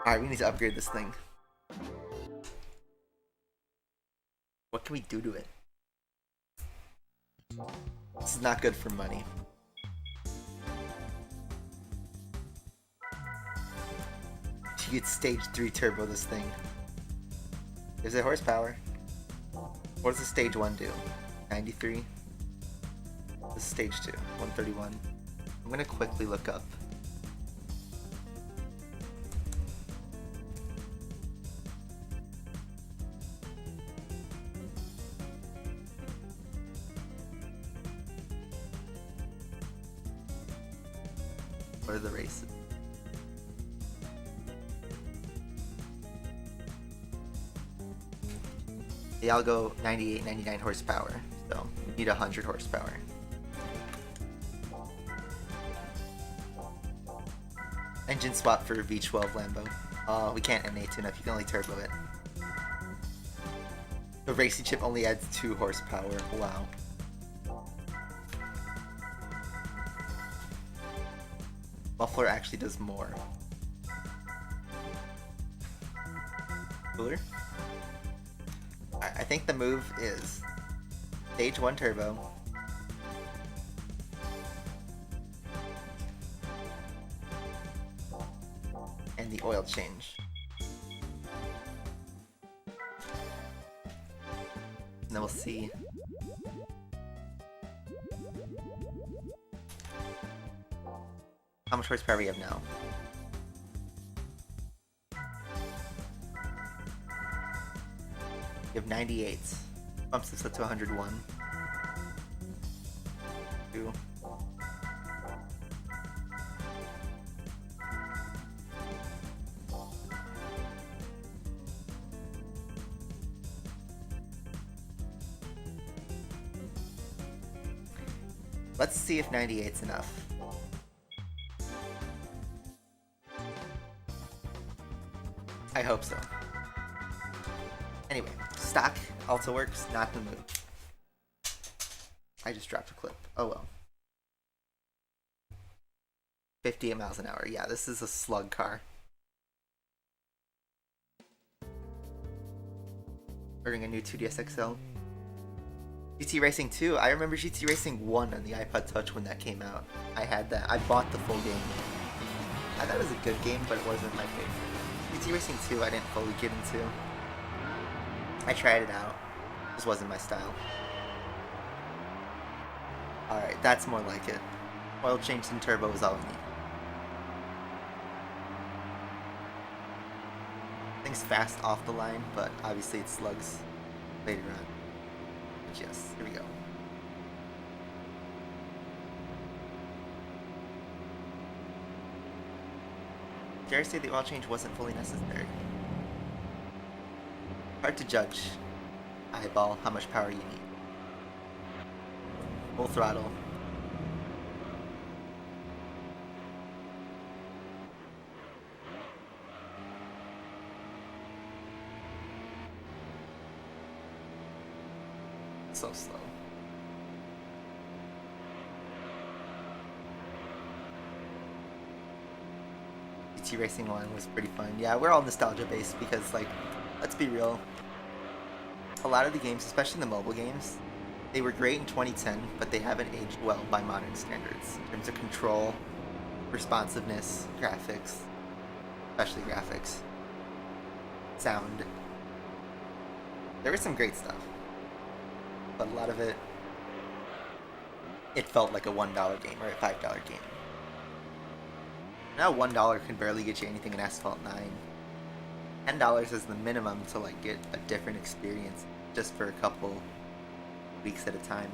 Alright, we need to upgrade this thing. What can we do to it? This is not good for money. You get stage 3 turbo this thing. Is it horsepower? What does the stage 1 do? 93? This is stage 2, 131. I'm gonna quickly look up. What are the races? They all go 98, 99 horsepower, so we need 100 horsepower. Engine swap for V12 Lambo. We can't NA tune up, you can only turbo it. The racing chip only adds 2 horsepower, wow. Muffler actually does more. Cooler? Alright, I think the move is stage 1 turbo. And the oil change. And then we'll see. How much horsepower we have now. We have 98. Bumps this up to 101. 2. Let's see if 98's enough. I hope so. Anyway, stock also works, not the move. I just dropped a clip. Oh well. 58 miles an hour. Yeah, this is a slug car. Ordering a new 2DS XL. GT Racing 2. I remember GT Racing 1 on the iPod Touch when that came out. I had that. I bought the full game. I thought it was a good game, but it wasn't my favorite. GT Racing 2 I didn't fully get into. I tried it out. This wasn't my style. Alright, that's more like it. Oil change and turbo is all I need. Things fast off the line, but obviously it slugs later on. But yes, here we go. Dare I say the oil change wasn't fully necessary? Hard to judge, eyeball, how much power you need. Full throttle. So slow. GT Racing 1 was pretty fun. Yeah, we're all nostalgia based because, like, let's be real. A lot of the games, especially the mobile games, they were great in 2010, but they haven't aged well by modern standards in terms of control, responsiveness, graphics, especially graphics, sound. There was some great stuff, but a lot of it, it felt like a $1 game or a $5 game. Now $1 can barely get you anything in Asphalt 9. $10 is the minimum to like get a different experience just for a couple weeks at a time.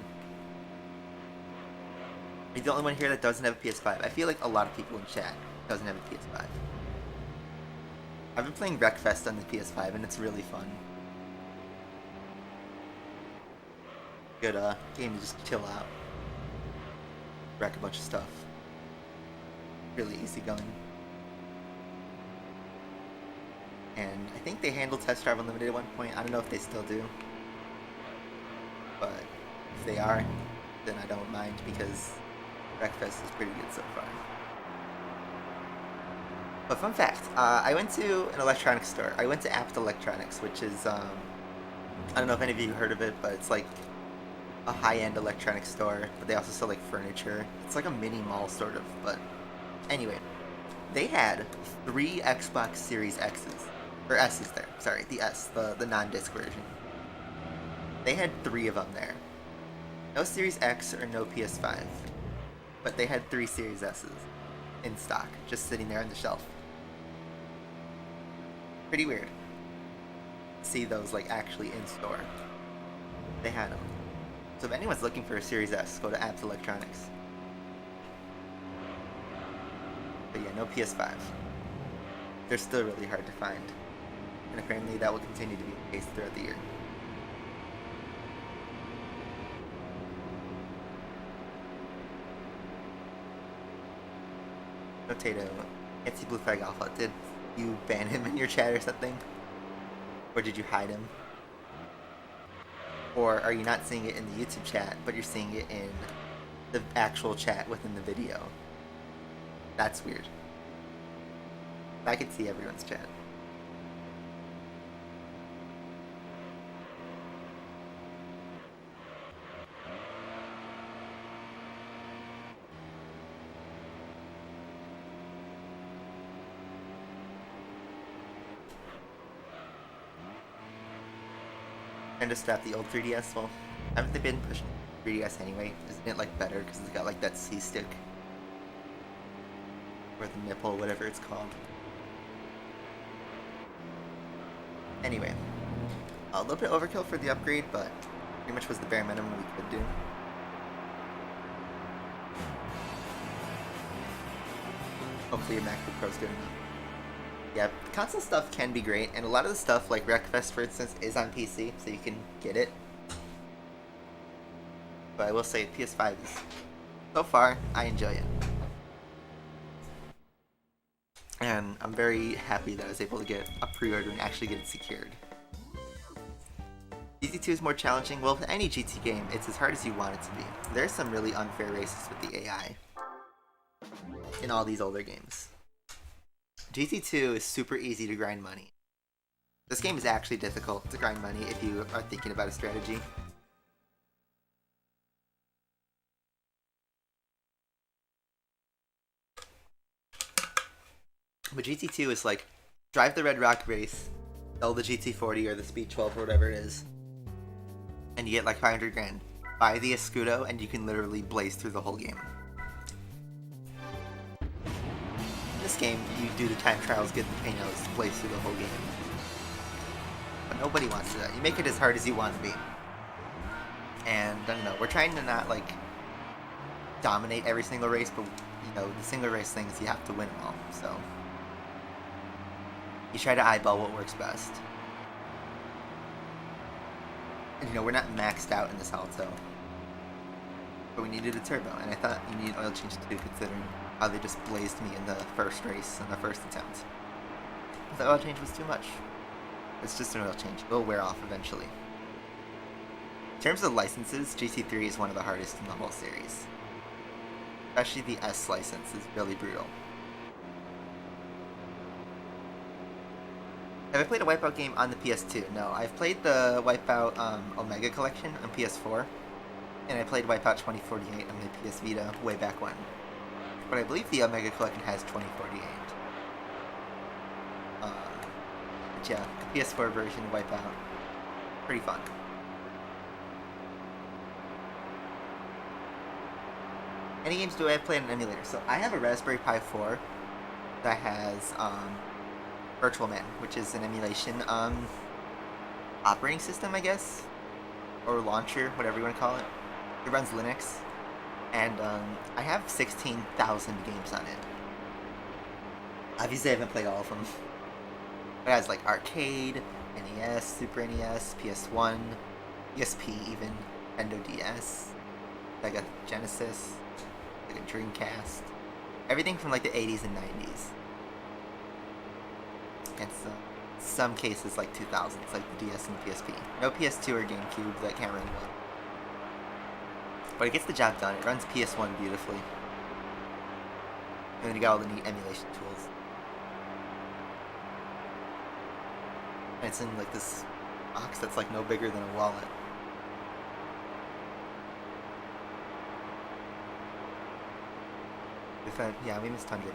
Are you the only one here that doesn't have a PS5? I feel like a lot of people in chat doesn't have a PS5. I've been playing Wreckfest on the PS5 and it's really fun. Good game to just chill out. Wreck a bunch of stuff. Really easy going. And I think they handled Test Drive Unlimited at one point. I don't know if they still do. But if they are, then I don't mind because Wreckfest is pretty good so far. But fun fact, I went to an electronics store. I went to Apt Electronics, which is, I don't know if any of you heard of it, but it's like a high-end electronics store. But they also sell like furniture. It's like a mini mall sort of, but anyway. They had 3 Xbox Series X's. Or S's there. Sorry, the S, the non-disc version. They had 3 of them there. No Series X or no PS5. But they had 3 Series S's in stock, just sitting there on the shelf. Pretty weird. See those like actually in store. They had them. So if anyone's looking for a Series S, go to Apt Electronics. But yeah, no PS5. They're still really hard to find. And apparently that will continue to be the case throughout the year. Notato, can't see Blue Flag Alpha. Did you ban him in your chat or something? Or did you hide him? Or are you not seeing it in the YouTube chat, but you're seeing it in the actual chat within the video? That's weird. I could see everyone's chat. Trying to strap the old 3DS. Well, haven't they been pushing 3DS anyway? Isn't it like better because it's got like that C stick or the nipple, whatever it's called? Anyway, a little bit overkill for the upgrade, but pretty much was the bare minimum we could do. Hopefully your MacBook Pro is good enough. Yeah, console stuff can be great, and a lot of the stuff, like Wreckfest for instance, is on PC, so you can get it. But I will say PS5 is, so far, I enjoy it. And I'm very happy that I was able to get a pre-order and actually get it secured. GT2 is more challenging. Well, with any GT game, it's as hard as you want it to be. There's some really unfair races with the AI in all these older games. GT2 is super easy to grind money. This game is actually difficult to grind money if you are thinking about a strategy. But GT2 is like, drive the Red Rock race, sell the GT40 or the Speed 12 or whatever it is, and you get like 500 grand. Buy the Escudo and you can literally blaze through the whole game. In this game, you do the time trials, get the Peños, blaze through the whole game. But nobody wants to do that. You make it as hard as you want to be. And, I don't know, we're trying to not, like, dominate every single race, but, you know, the single race things, you have to win them all, so. You try to eyeball what works best. And, you know, we're not maxed out in this Alto. But we needed a turbo, and I thought you need an oil change too, considering how they just blazed me in the first race, in the first attempt. The oil change was too much. It's just an oil change. It will wear off eventually. In terms of licenses, GT3 is one of the hardest in the whole series. Especially the S license is really brutal. Have I played a Wipeout game on the PS2? No, I've played the Wipeout Omega Collection on PS4, and I played Wipeout 2048 on my PS Vita way back when. But I believe the Omega Collection has 2048. But yeah, the PS4 version of Wipeout, pretty fun. Any games do I have played on an emulator? So I have a Raspberry Pi 4 that has Virtual Man, which is an emulation operating system, I guess, or launcher, whatever you want to call it. It runs Linux, and I have 16,000 games on it. Obviously, I haven't played all of them. It has like arcade, NES, Super NES, PS1, PSP, even Nintendo DS, Sega Genesis, like a Dreamcast, everything from like the 80s and 90s. And some cases like 2000s, like the DS and the PSP. No PS2 or GameCube that can't run one. But it gets the job done. It runs PS1 beautifully. And then you got all the neat emulation tools. And it's in like this box that's like no bigger than a wallet. Yeah, we missed Tundra.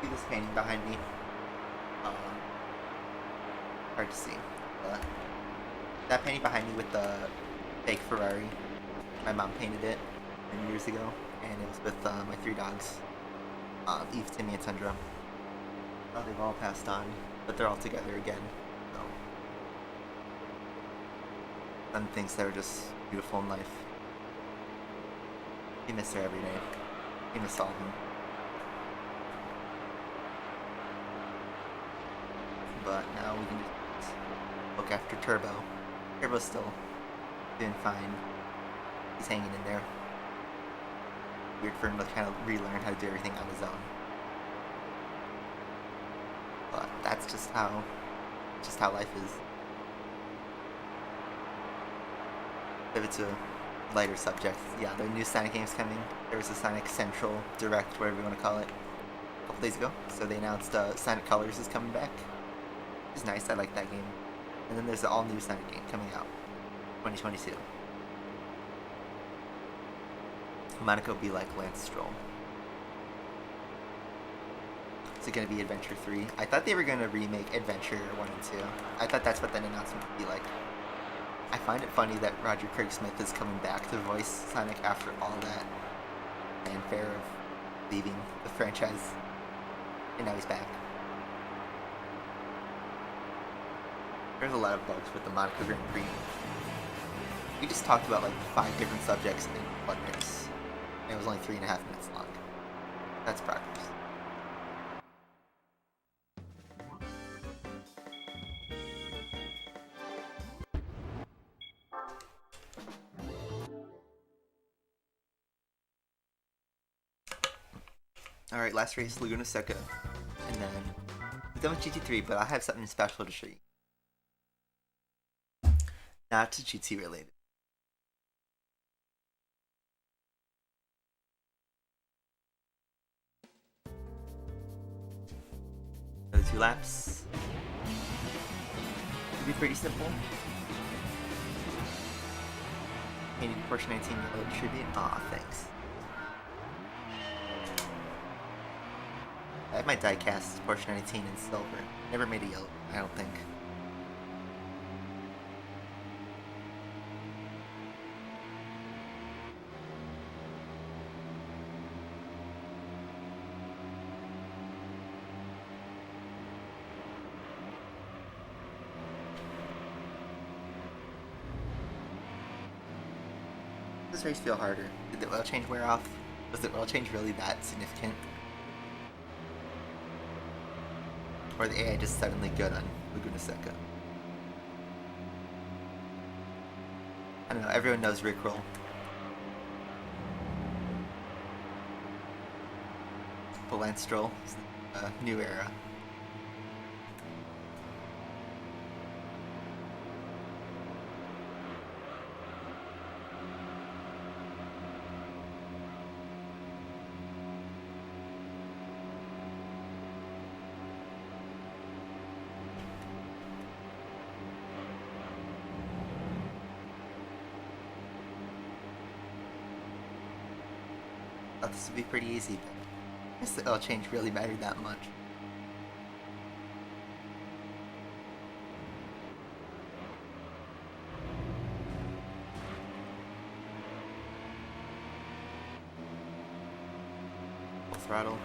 See this painting behind me? Hard to see, but that painting behind me with the fake Ferrari, my mom painted it many years ago, and it was with my 3 dogs, Eve, Timmy, and Tundra. Oh, they've all passed on, but they're all together again, so some things that are just beautiful in life. You miss her every day. You miss all of them. But now we can just look after Turbo. Turbo's still doing fine. He's hanging in there. Weird for him to kind of relearn how to do everything on his own. just how life is. Pivot to a lighter subject. Yeah, there are new Sonic games coming. There was a Sonic Central Direct, whatever you want to call it, a couple days ago. So they announced Sonic Colors is coming back. It's nice. I like that game. And then there's the all-new Sonic game coming out, 2022. Monaco be like Lance Stroll. Is it going to be Adventure 3? I thought they were going to remake Adventure 1 and 2. I thought that's what that announcement would be like. I find it funny that Roger Craig Smith is coming back to voice Sonic after all that fanfare of leaving the franchise. And now he's back. There's a lot of bugs with the Monaco Grand Prix. We just talked about like 5 different subjects in one race. And it was only 3.5 minutes long. That's progress. Alright, last race, Laguna Seca. And then we're done with GT3, but I have something special to show you. Not GT related. Another 2 laps. It'll be pretty simple. Painted Porsche 19 yellow tribute. Aw, thanks. I have my die-cast Porsche 19 in silver. Never made a yellow, I don't think. Does this race feel harder? Did the oil change wear off? Was the oil change really that significant? Or the AI just suddenly good on Laguna Seca? I don't know, everyone knows Rickroll. But Lance Stroll is the new era. Thought this would be pretty easy, but I guess the oil change really mattered that much. Full throttle.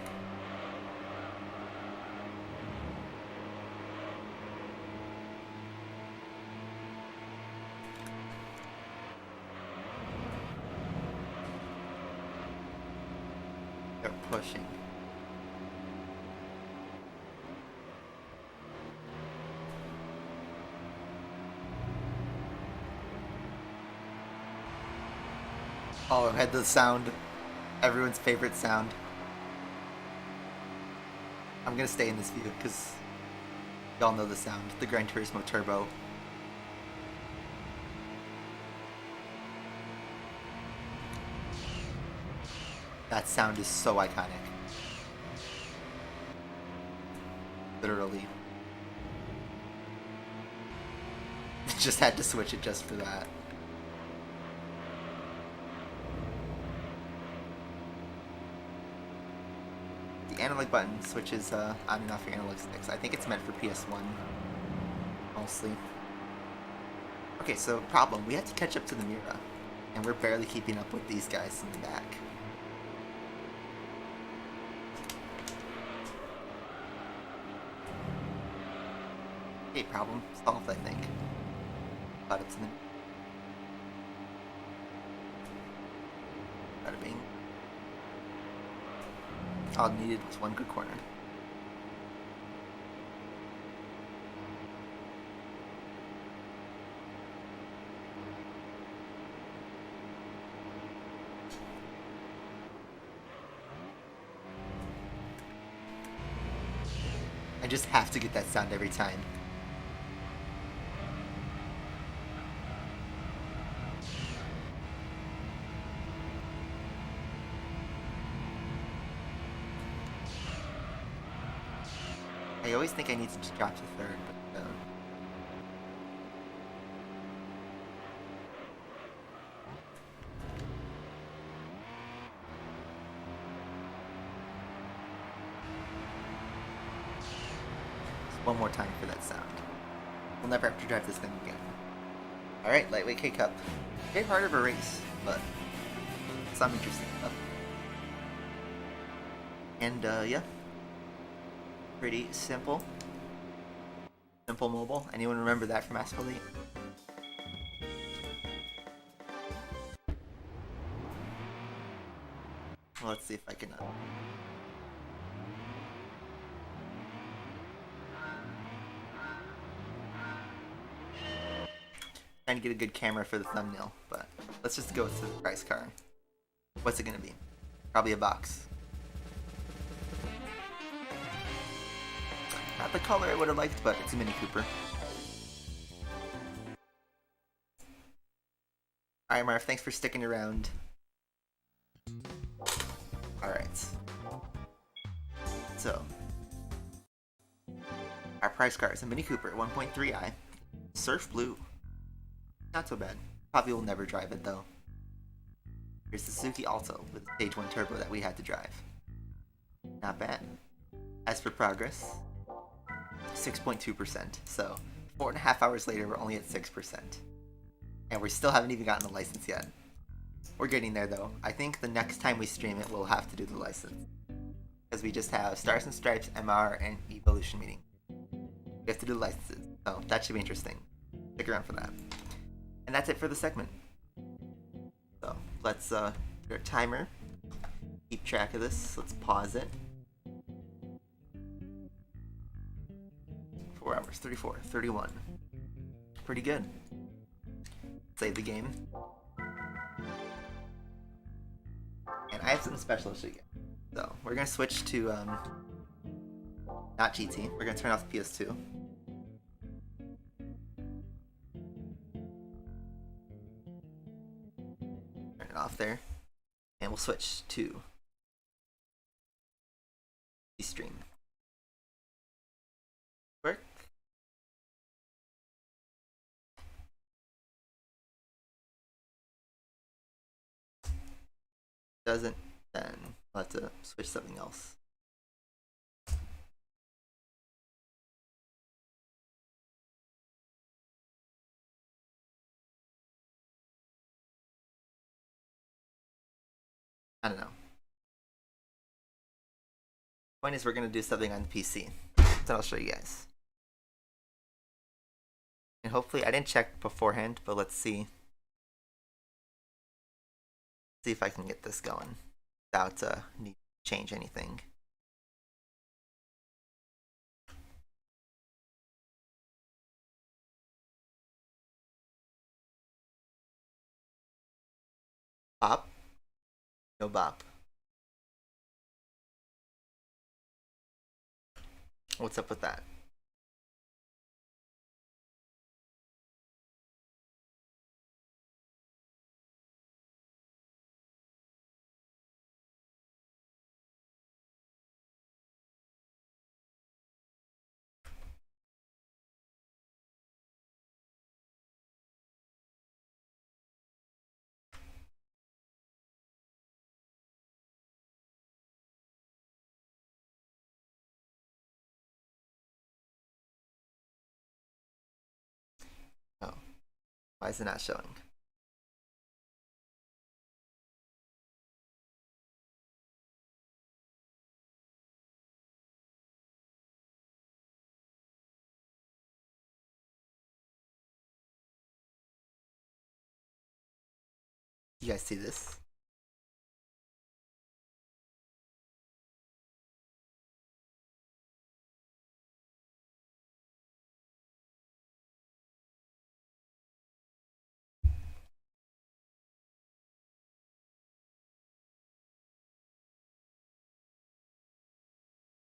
They're pushing. Oh, I had the sound. Everyone's favorite sound. I'm gonna stay in this view because y'all know the sound. The Gran Turismo Turbo. That sound is so iconic. Literally. Just had to switch it just for that. The analog button switches on and off your analog sticks. I think it's meant for PS1, mostly. Okay, so problem. We have to catch up to the Mira, and we're barely keeping up with these guys in the back. Okay, problem solved, I think. But it's in the... Bada bing. All I needed was one good corner. I just have to get that sound every time. I always think I need to just drop to third, but no. Just one more time for that sound. We'll never have to drive this thing again. Alright, lightweight K-Cup. A bit harder of a race, but some interesting stuff. And yeah. Pretty simple. Simple mobile. Anyone remember that from Asphalt 8? Well, let's see if I can trying to get a good camera for the thumbnail, but let's just go with the price car. What's it gonna be? Probably a box. Not the color I would have liked, but it's a Mini Cooper. Alright, Marv, thanks for sticking around. Alright. So, our price car is a Mini Cooper 1.3i. Surf Blue. Not so bad. Probably will never drive it though. Here's the Suzuki Alto with the Stage 1 turbo that we had to drive. Not bad. As for progress, 6.2%. So 4.5 hours later, we're only at 6%. And we still haven't even gotten the license yet. We're getting there though. I think the next time we stream it, we'll have to do the license. Because we just have Stars and Stripes, MR, and Evolution meeting. We have to do the licenses. So that should be interesting. Stick around for that. And that's it for the segment. So let's do our timer. Keep track of this. Let's pause it. 4 hours, 34, 31. Pretty good. Save the game. And I have something special to show you. So we're gonna switch to not GT. We're gonna turn off the PS2. Turn it off there. And we'll switch to stream. Work. Doesn't, then we'll have to switch something else. I don't know. Point is, we're gonna do something on the PC. So I'll show you guys. And hopefully, I didn't check beforehand, but let's see. See if I can get this going without need to change anything. Bop? No bop. What's up with that? Oh, why is it not showing? You guys see this?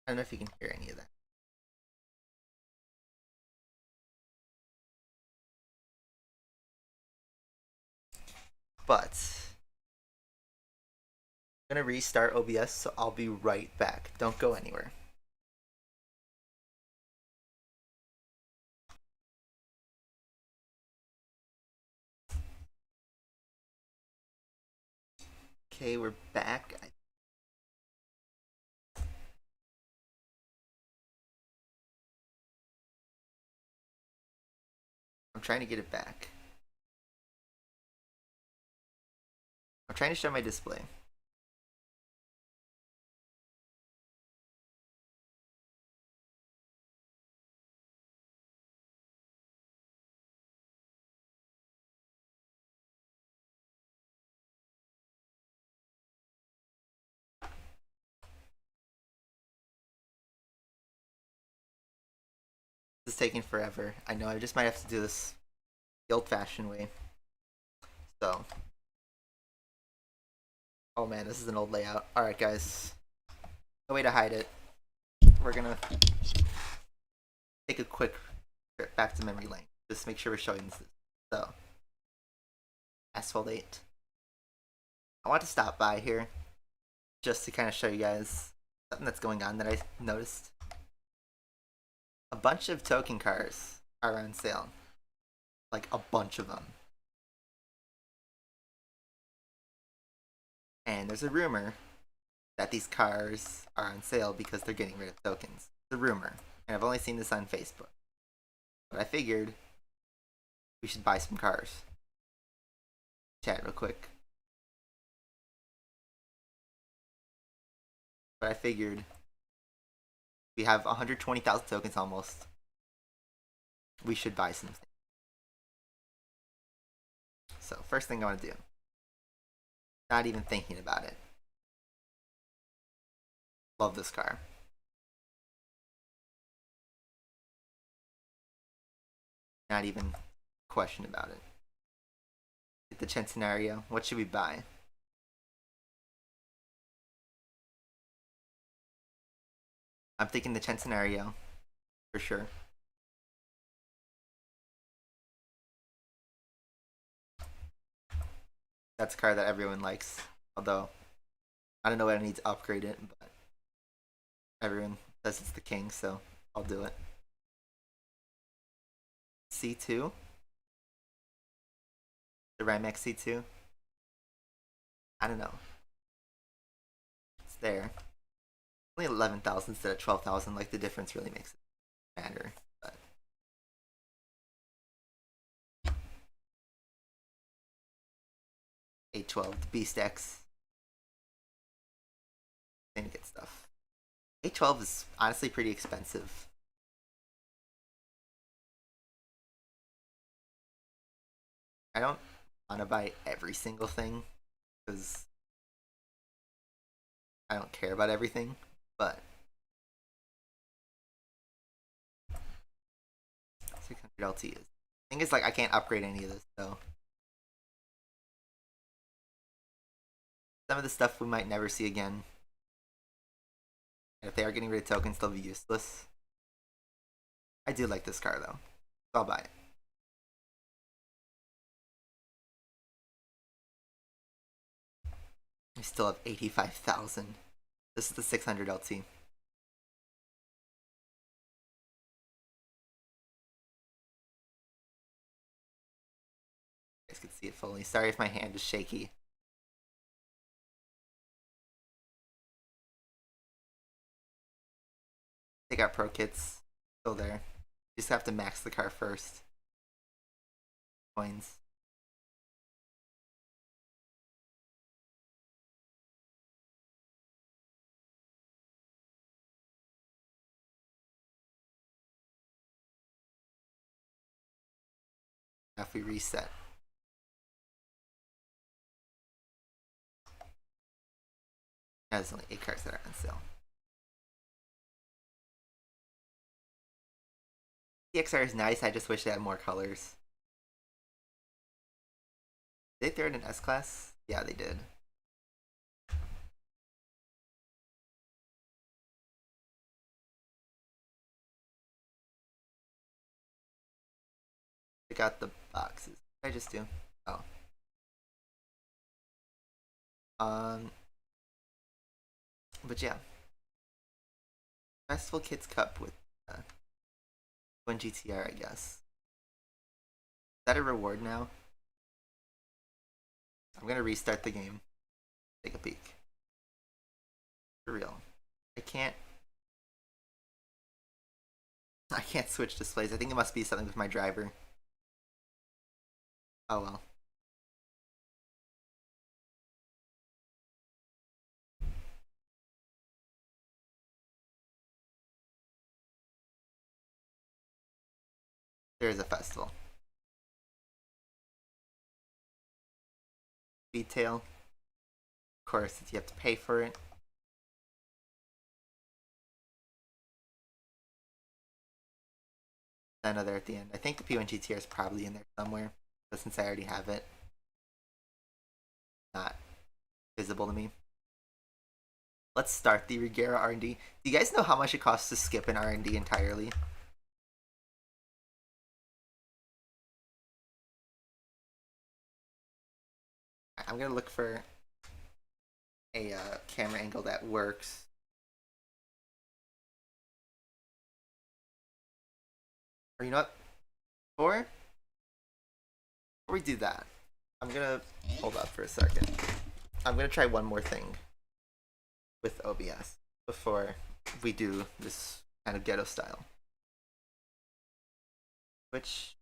I don't know if you can hear any of that. but I'm gonna restart OBS, so I'll be right back. Don't go anywhere. Okay, we're back. I'm trying to get it back. I'm trying to show my display. This is taking forever. I know, I just might have to do this the old-fashioned way. So. Oh man, this is an old layout. Alright guys. No way to hide it. We're gonna take a quick trip back to memory lane. Just make sure we're showing this. So. Asphalt 8. I want to stop by here just to kind of show you guys something that's going on that I noticed. A bunch of token cars are on sale. Like a bunch of them. And there's a rumor that these cars are on sale because they're getting rid of tokens. It's a rumor. And I've only seen this on Facebook. But I figured we should buy some cars. Chat real quick. But I figured we have 120,000 tokens almost. We should buy something. So first thing I want to do. Not even thinking about it. Love this car. Not even question about it. Get the Centenario. What should we buy? I'm thinking the Centenario for sure. That's a car that everyone likes. Although, I don't know what I need to upgrade it, but everyone says it's the king, so I'll do it. C2? The Rimac C2? I don't know. It's there. Only 11,000 instead of 12,000, like the difference really makes it matter. But A12, the Beast X. Gonna get stuff. A12 is honestly pretty expensive. I don't want to buy every single thing because I don't care about everything, but 600 LT is. The thing is, like, I can't upgrade any of this, so some of the stuff we might never see again. And if they are getting rid of tokens, they'll be useless. I do like this car though, so I'll buy it. I still have 85,000. This is the 600 LT. You guys can see it fully. Sorry if my hand is shaky. They got pro kits. Still there. You just have to max the car first. Coins. Now if we reset. Now there's only 8 cars that are on sale. The XR is nice, I just wish they had more colors. Did they throw it in S-Class? Yeah, they did. They got the boxes. What did I just do? Oh. Um, but yeah, Festival Kids Cup with one GTR, I guess. Is that a reward now? I'm gonna restart the game. Take a peek. For real. I can't switch displays. I think it must be something with my driver. Oh well. There is a festival. Detail. Of course, you have to pay for it. Another at the end. I think the P1 GTR is probably in there somewhere, but since I already have it, not visible to me. Let's start the Regera R&D. Do you guys know how much it costs to skip an R&D entirely? I'm gonna look for a camera angle that works. Or you know what? Before we do that, I'm gonna hold up for a second. I'm gonna try one more thing with OBS before we do this kind of ghetto style. Which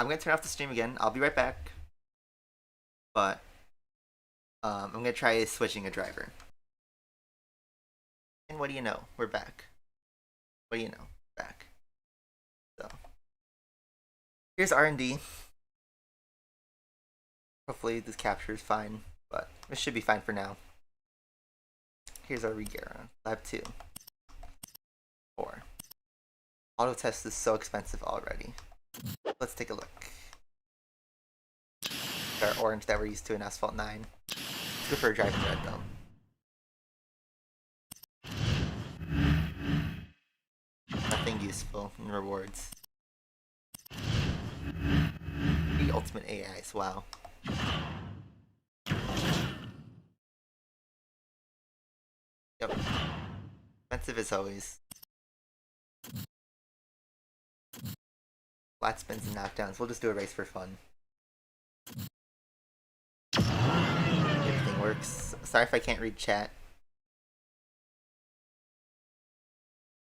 I'm gonna turn off the stream again. I'll be right back. But I'm gonna try switching a driver. And what do you know? We're back. What do you know? Back. So here's R&D. Hopefully this capture is fine, but it should be fine for now. Here's our Regera. Lab 2. 4. Auto test is so expensive already. Let's take a look. Our orange that we're used to in Asphalt 9. Let's go for a driving red though. Nothing useful in rewards. The ultimate AIs, wow. Yep. Expensive as always. Flat spins and knockdowns. We'll just do a race for fun. Everything works. Sorry if I can't read chat.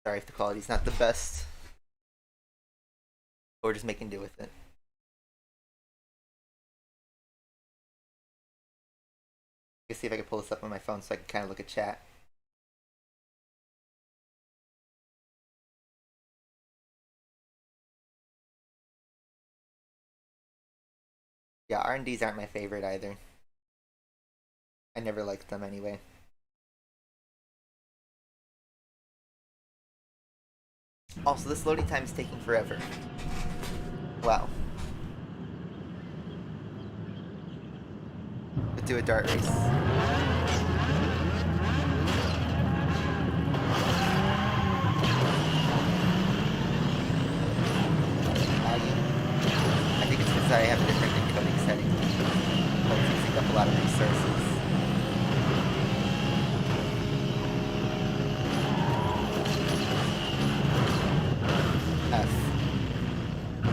Sorry if the quality's not the best. But we're just making do with it. Let's see if I can pull this up on my phone so I can kind of look at chat. Yeah, R&Ds aren't my favorite either. I never liked them anyway. Also, this loading time is taking forever. Wow. Let's do a dart race. I think it's because I have a different encoding setting. So it's using up a lot of resources. F.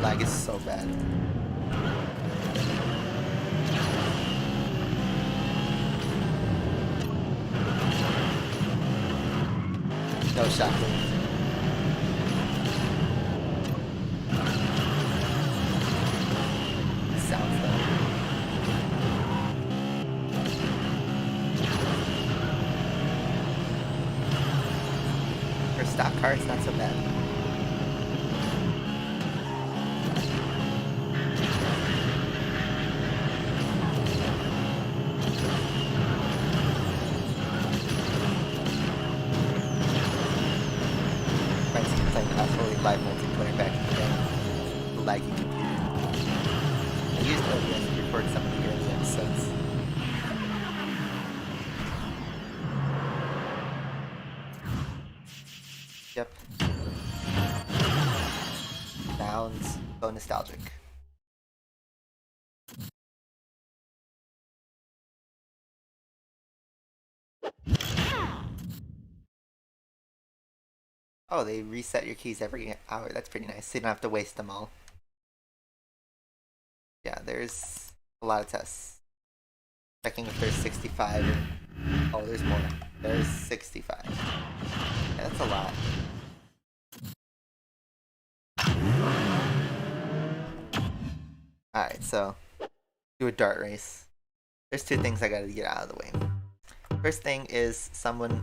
Lag is so bad. No shockwave. Sounds though. For stock car, it's not so bad. Live multiplayer back in the day. The laggy computer. I used OBS to record some of the early episodes. Yep. Sounds. So nostalgic. Oh, they reset your keys every hour. That's pretty nice. So you don't have to waste them all. Yeah, there's a lot of tests. Checking if there's 65. Oh, there's more. There's 65. Yeah, that's a lot. Alright, so do a dart race. There's two things I gotta get out of the way. First thing is somebody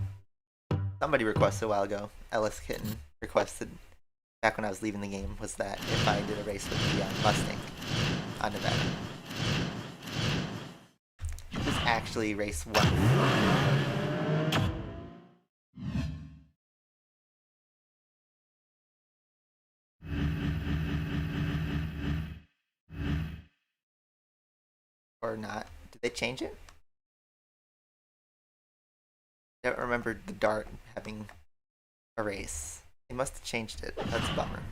requested a while ago, Ellis Kitten requested back when I was leaving the game, was that if I did a race with the Mustang on Nevada. It was actually race 1. Or not. Did they change it? I don't remember the dart having a race. They must have changed it. That's a bummer.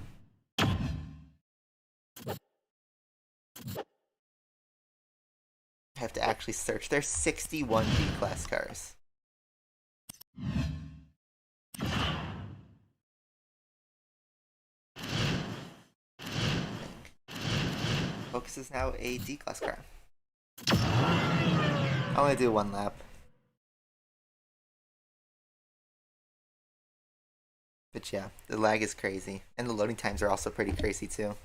I have to actually search. There's 61 B-class cars. Focus is now a D-class car. I'll only do one lap. But yeah, the lag is crazy. And the loading times are also pretty crazy too.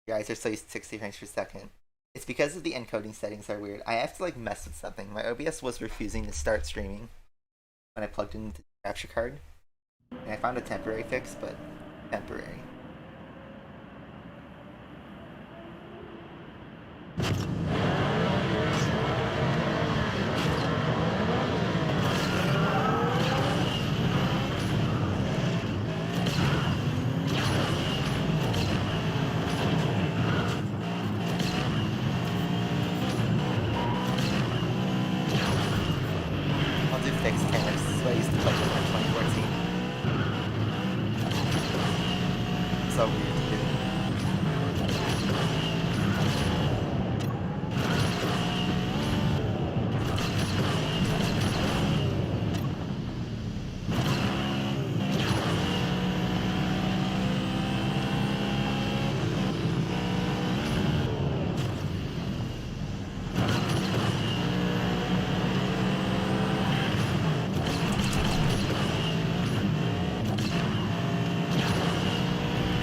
Your eyes are so used to 60 frames per second. It's because of the encoding settings are weird. I have to like mess with something. My OBS was refusing to start streaming when I plugged in the capture card. And I found a temporary fix, but temporary. So weird to do.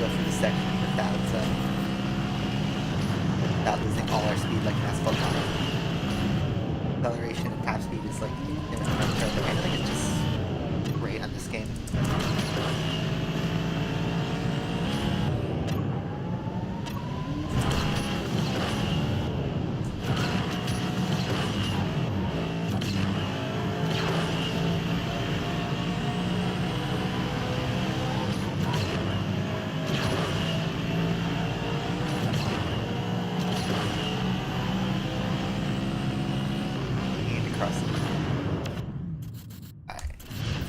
Go through the section without losing all our speed like an asphalt tunnel. Acceleration and top speed is like I think it's just great on this game.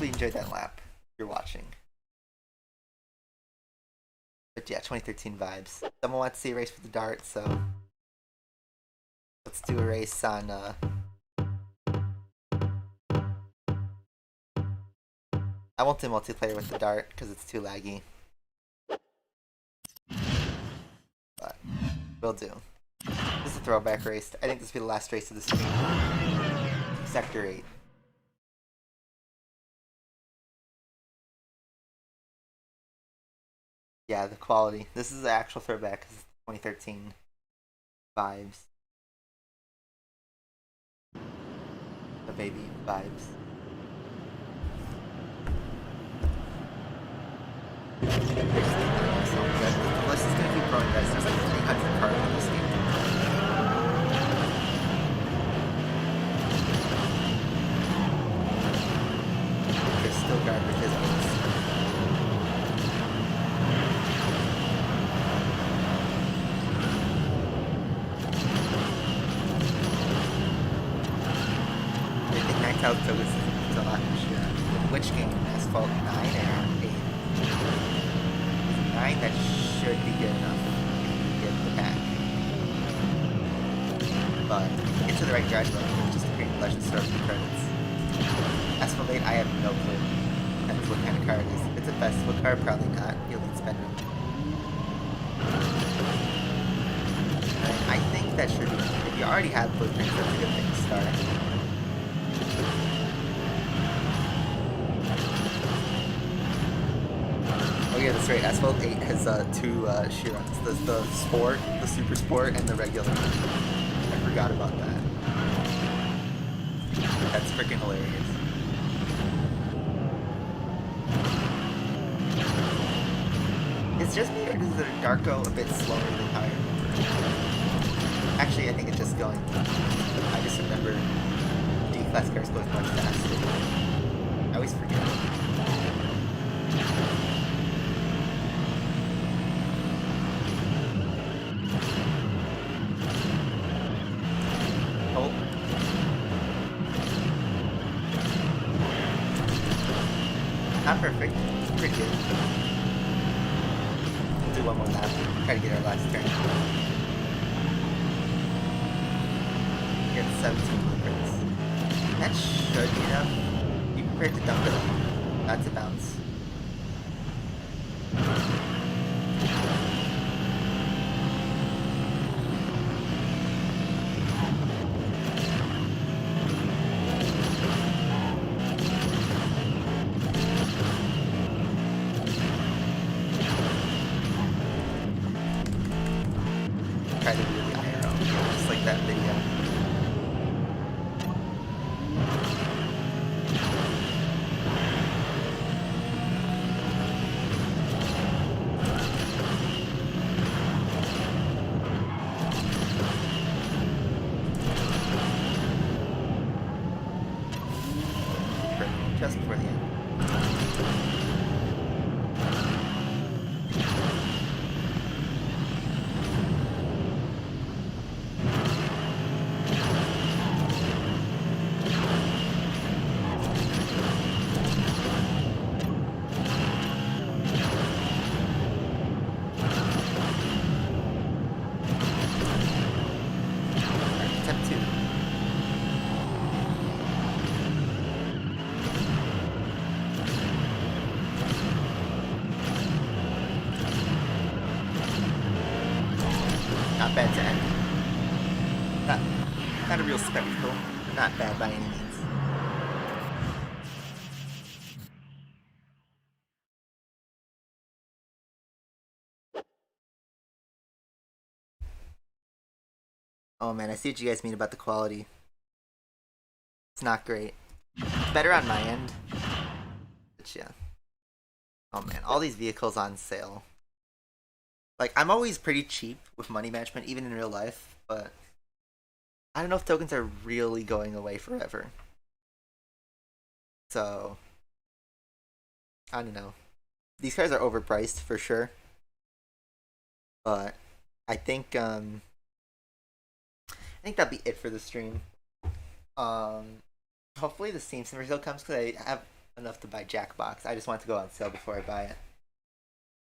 Enjoyed that lap if you're watching. But yeah, 2013 vibes. Someone wants to see a race with the dart, so let's do a race on I won't do multiplayer with the dart because it's too laggy. But we'll do. This is a throwback race. I think this will be the last race of the stream. Sector 8. Yeah, the quality. This is the actual throwback because it's 2013 vibes. The baby vibes. The list is gonna keep growing, guys. There's like 300 cars in this game. There's still garbage as well. How so this is a lot sure. Which game? Asphalt 9 or 8? 9, that should be good enough to get the pack. But get to the right garage mode, just a green flash and start with the credits. Asphalt 8, I have no clue. Depends what kind of car it is. If it's a festival car, probably not. You'll need spending. I think that should be, if you already have blueprints, that's a good thing to start. Oh yeah, that's right, Asphalt 8 has two Chirons. The Sport, the Super Sport, and the regular. I forgot about that. That's freaking hilarious. It's just me, or does the Darko a bit slower than how I remember? Actually, I think it's just going. I just remember D-Class cars going much faster. I always forget. Oh. Not perfect. Pretty good. We'll do one more lap. Try to get our last turn. Get 17 blueprints. That should be enough. Be prepared to dump it. That's a bounce. Try to do the IRL, just like that video. Just before the end. Step 2. Not bad to end. Not a real spectacle, but not bad by any means. Oh man, I see what you guys mean about the quality. It's not great. It's better on my end. But yeah. Oh man, all these vehicles on sale. Like, I'm always pretty cheap with money management, even in real life, but I don't know if tokens are really going away forever. So, I don't know. These cars are overpriced for sure. But I think that'll be it for the stream. Hopefully the Steam Simmer sale comes because I have enough to buy Jackbox. I just want to go on sale before I buy it.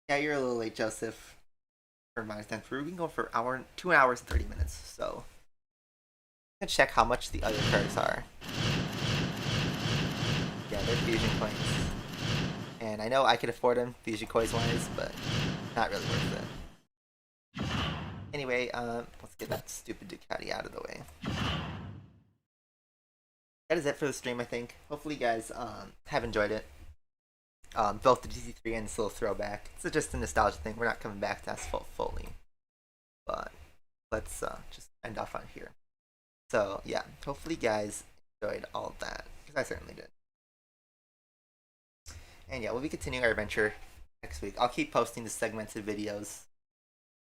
Yeah, you're a little late, Joseph. For minus 10 for we can go for 2 hours and 30 minutes. So I'm gonna check how much the other cars are. Yeah, they're fusion coins, and I know I could afford them fusion coins wise, but not really worth it. Anyway, let's get that stupid Ducati out of the way. That is it for the stream, I think. Hopefully you guys have enjoyed it. Both the GT3 and this little throwback. It's just a nostalgia thing. We're not coming back to Asphalt fully. But let's just end off on here. So yeah, hopefully you guys enjoyed all of that, because I certainly did. And yeah, we'll be continuing our adventure next week. I'll keep posting the segmented videos.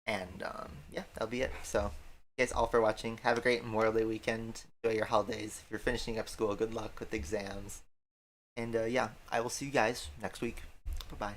And yeah, that'll be it. So thank you guys all for watching. Have a great Memorial Day weekend. Enjoy your holidays. If you're finishing up school, good luck with exams. And yeah, I will see you guys next week. Bye-bye.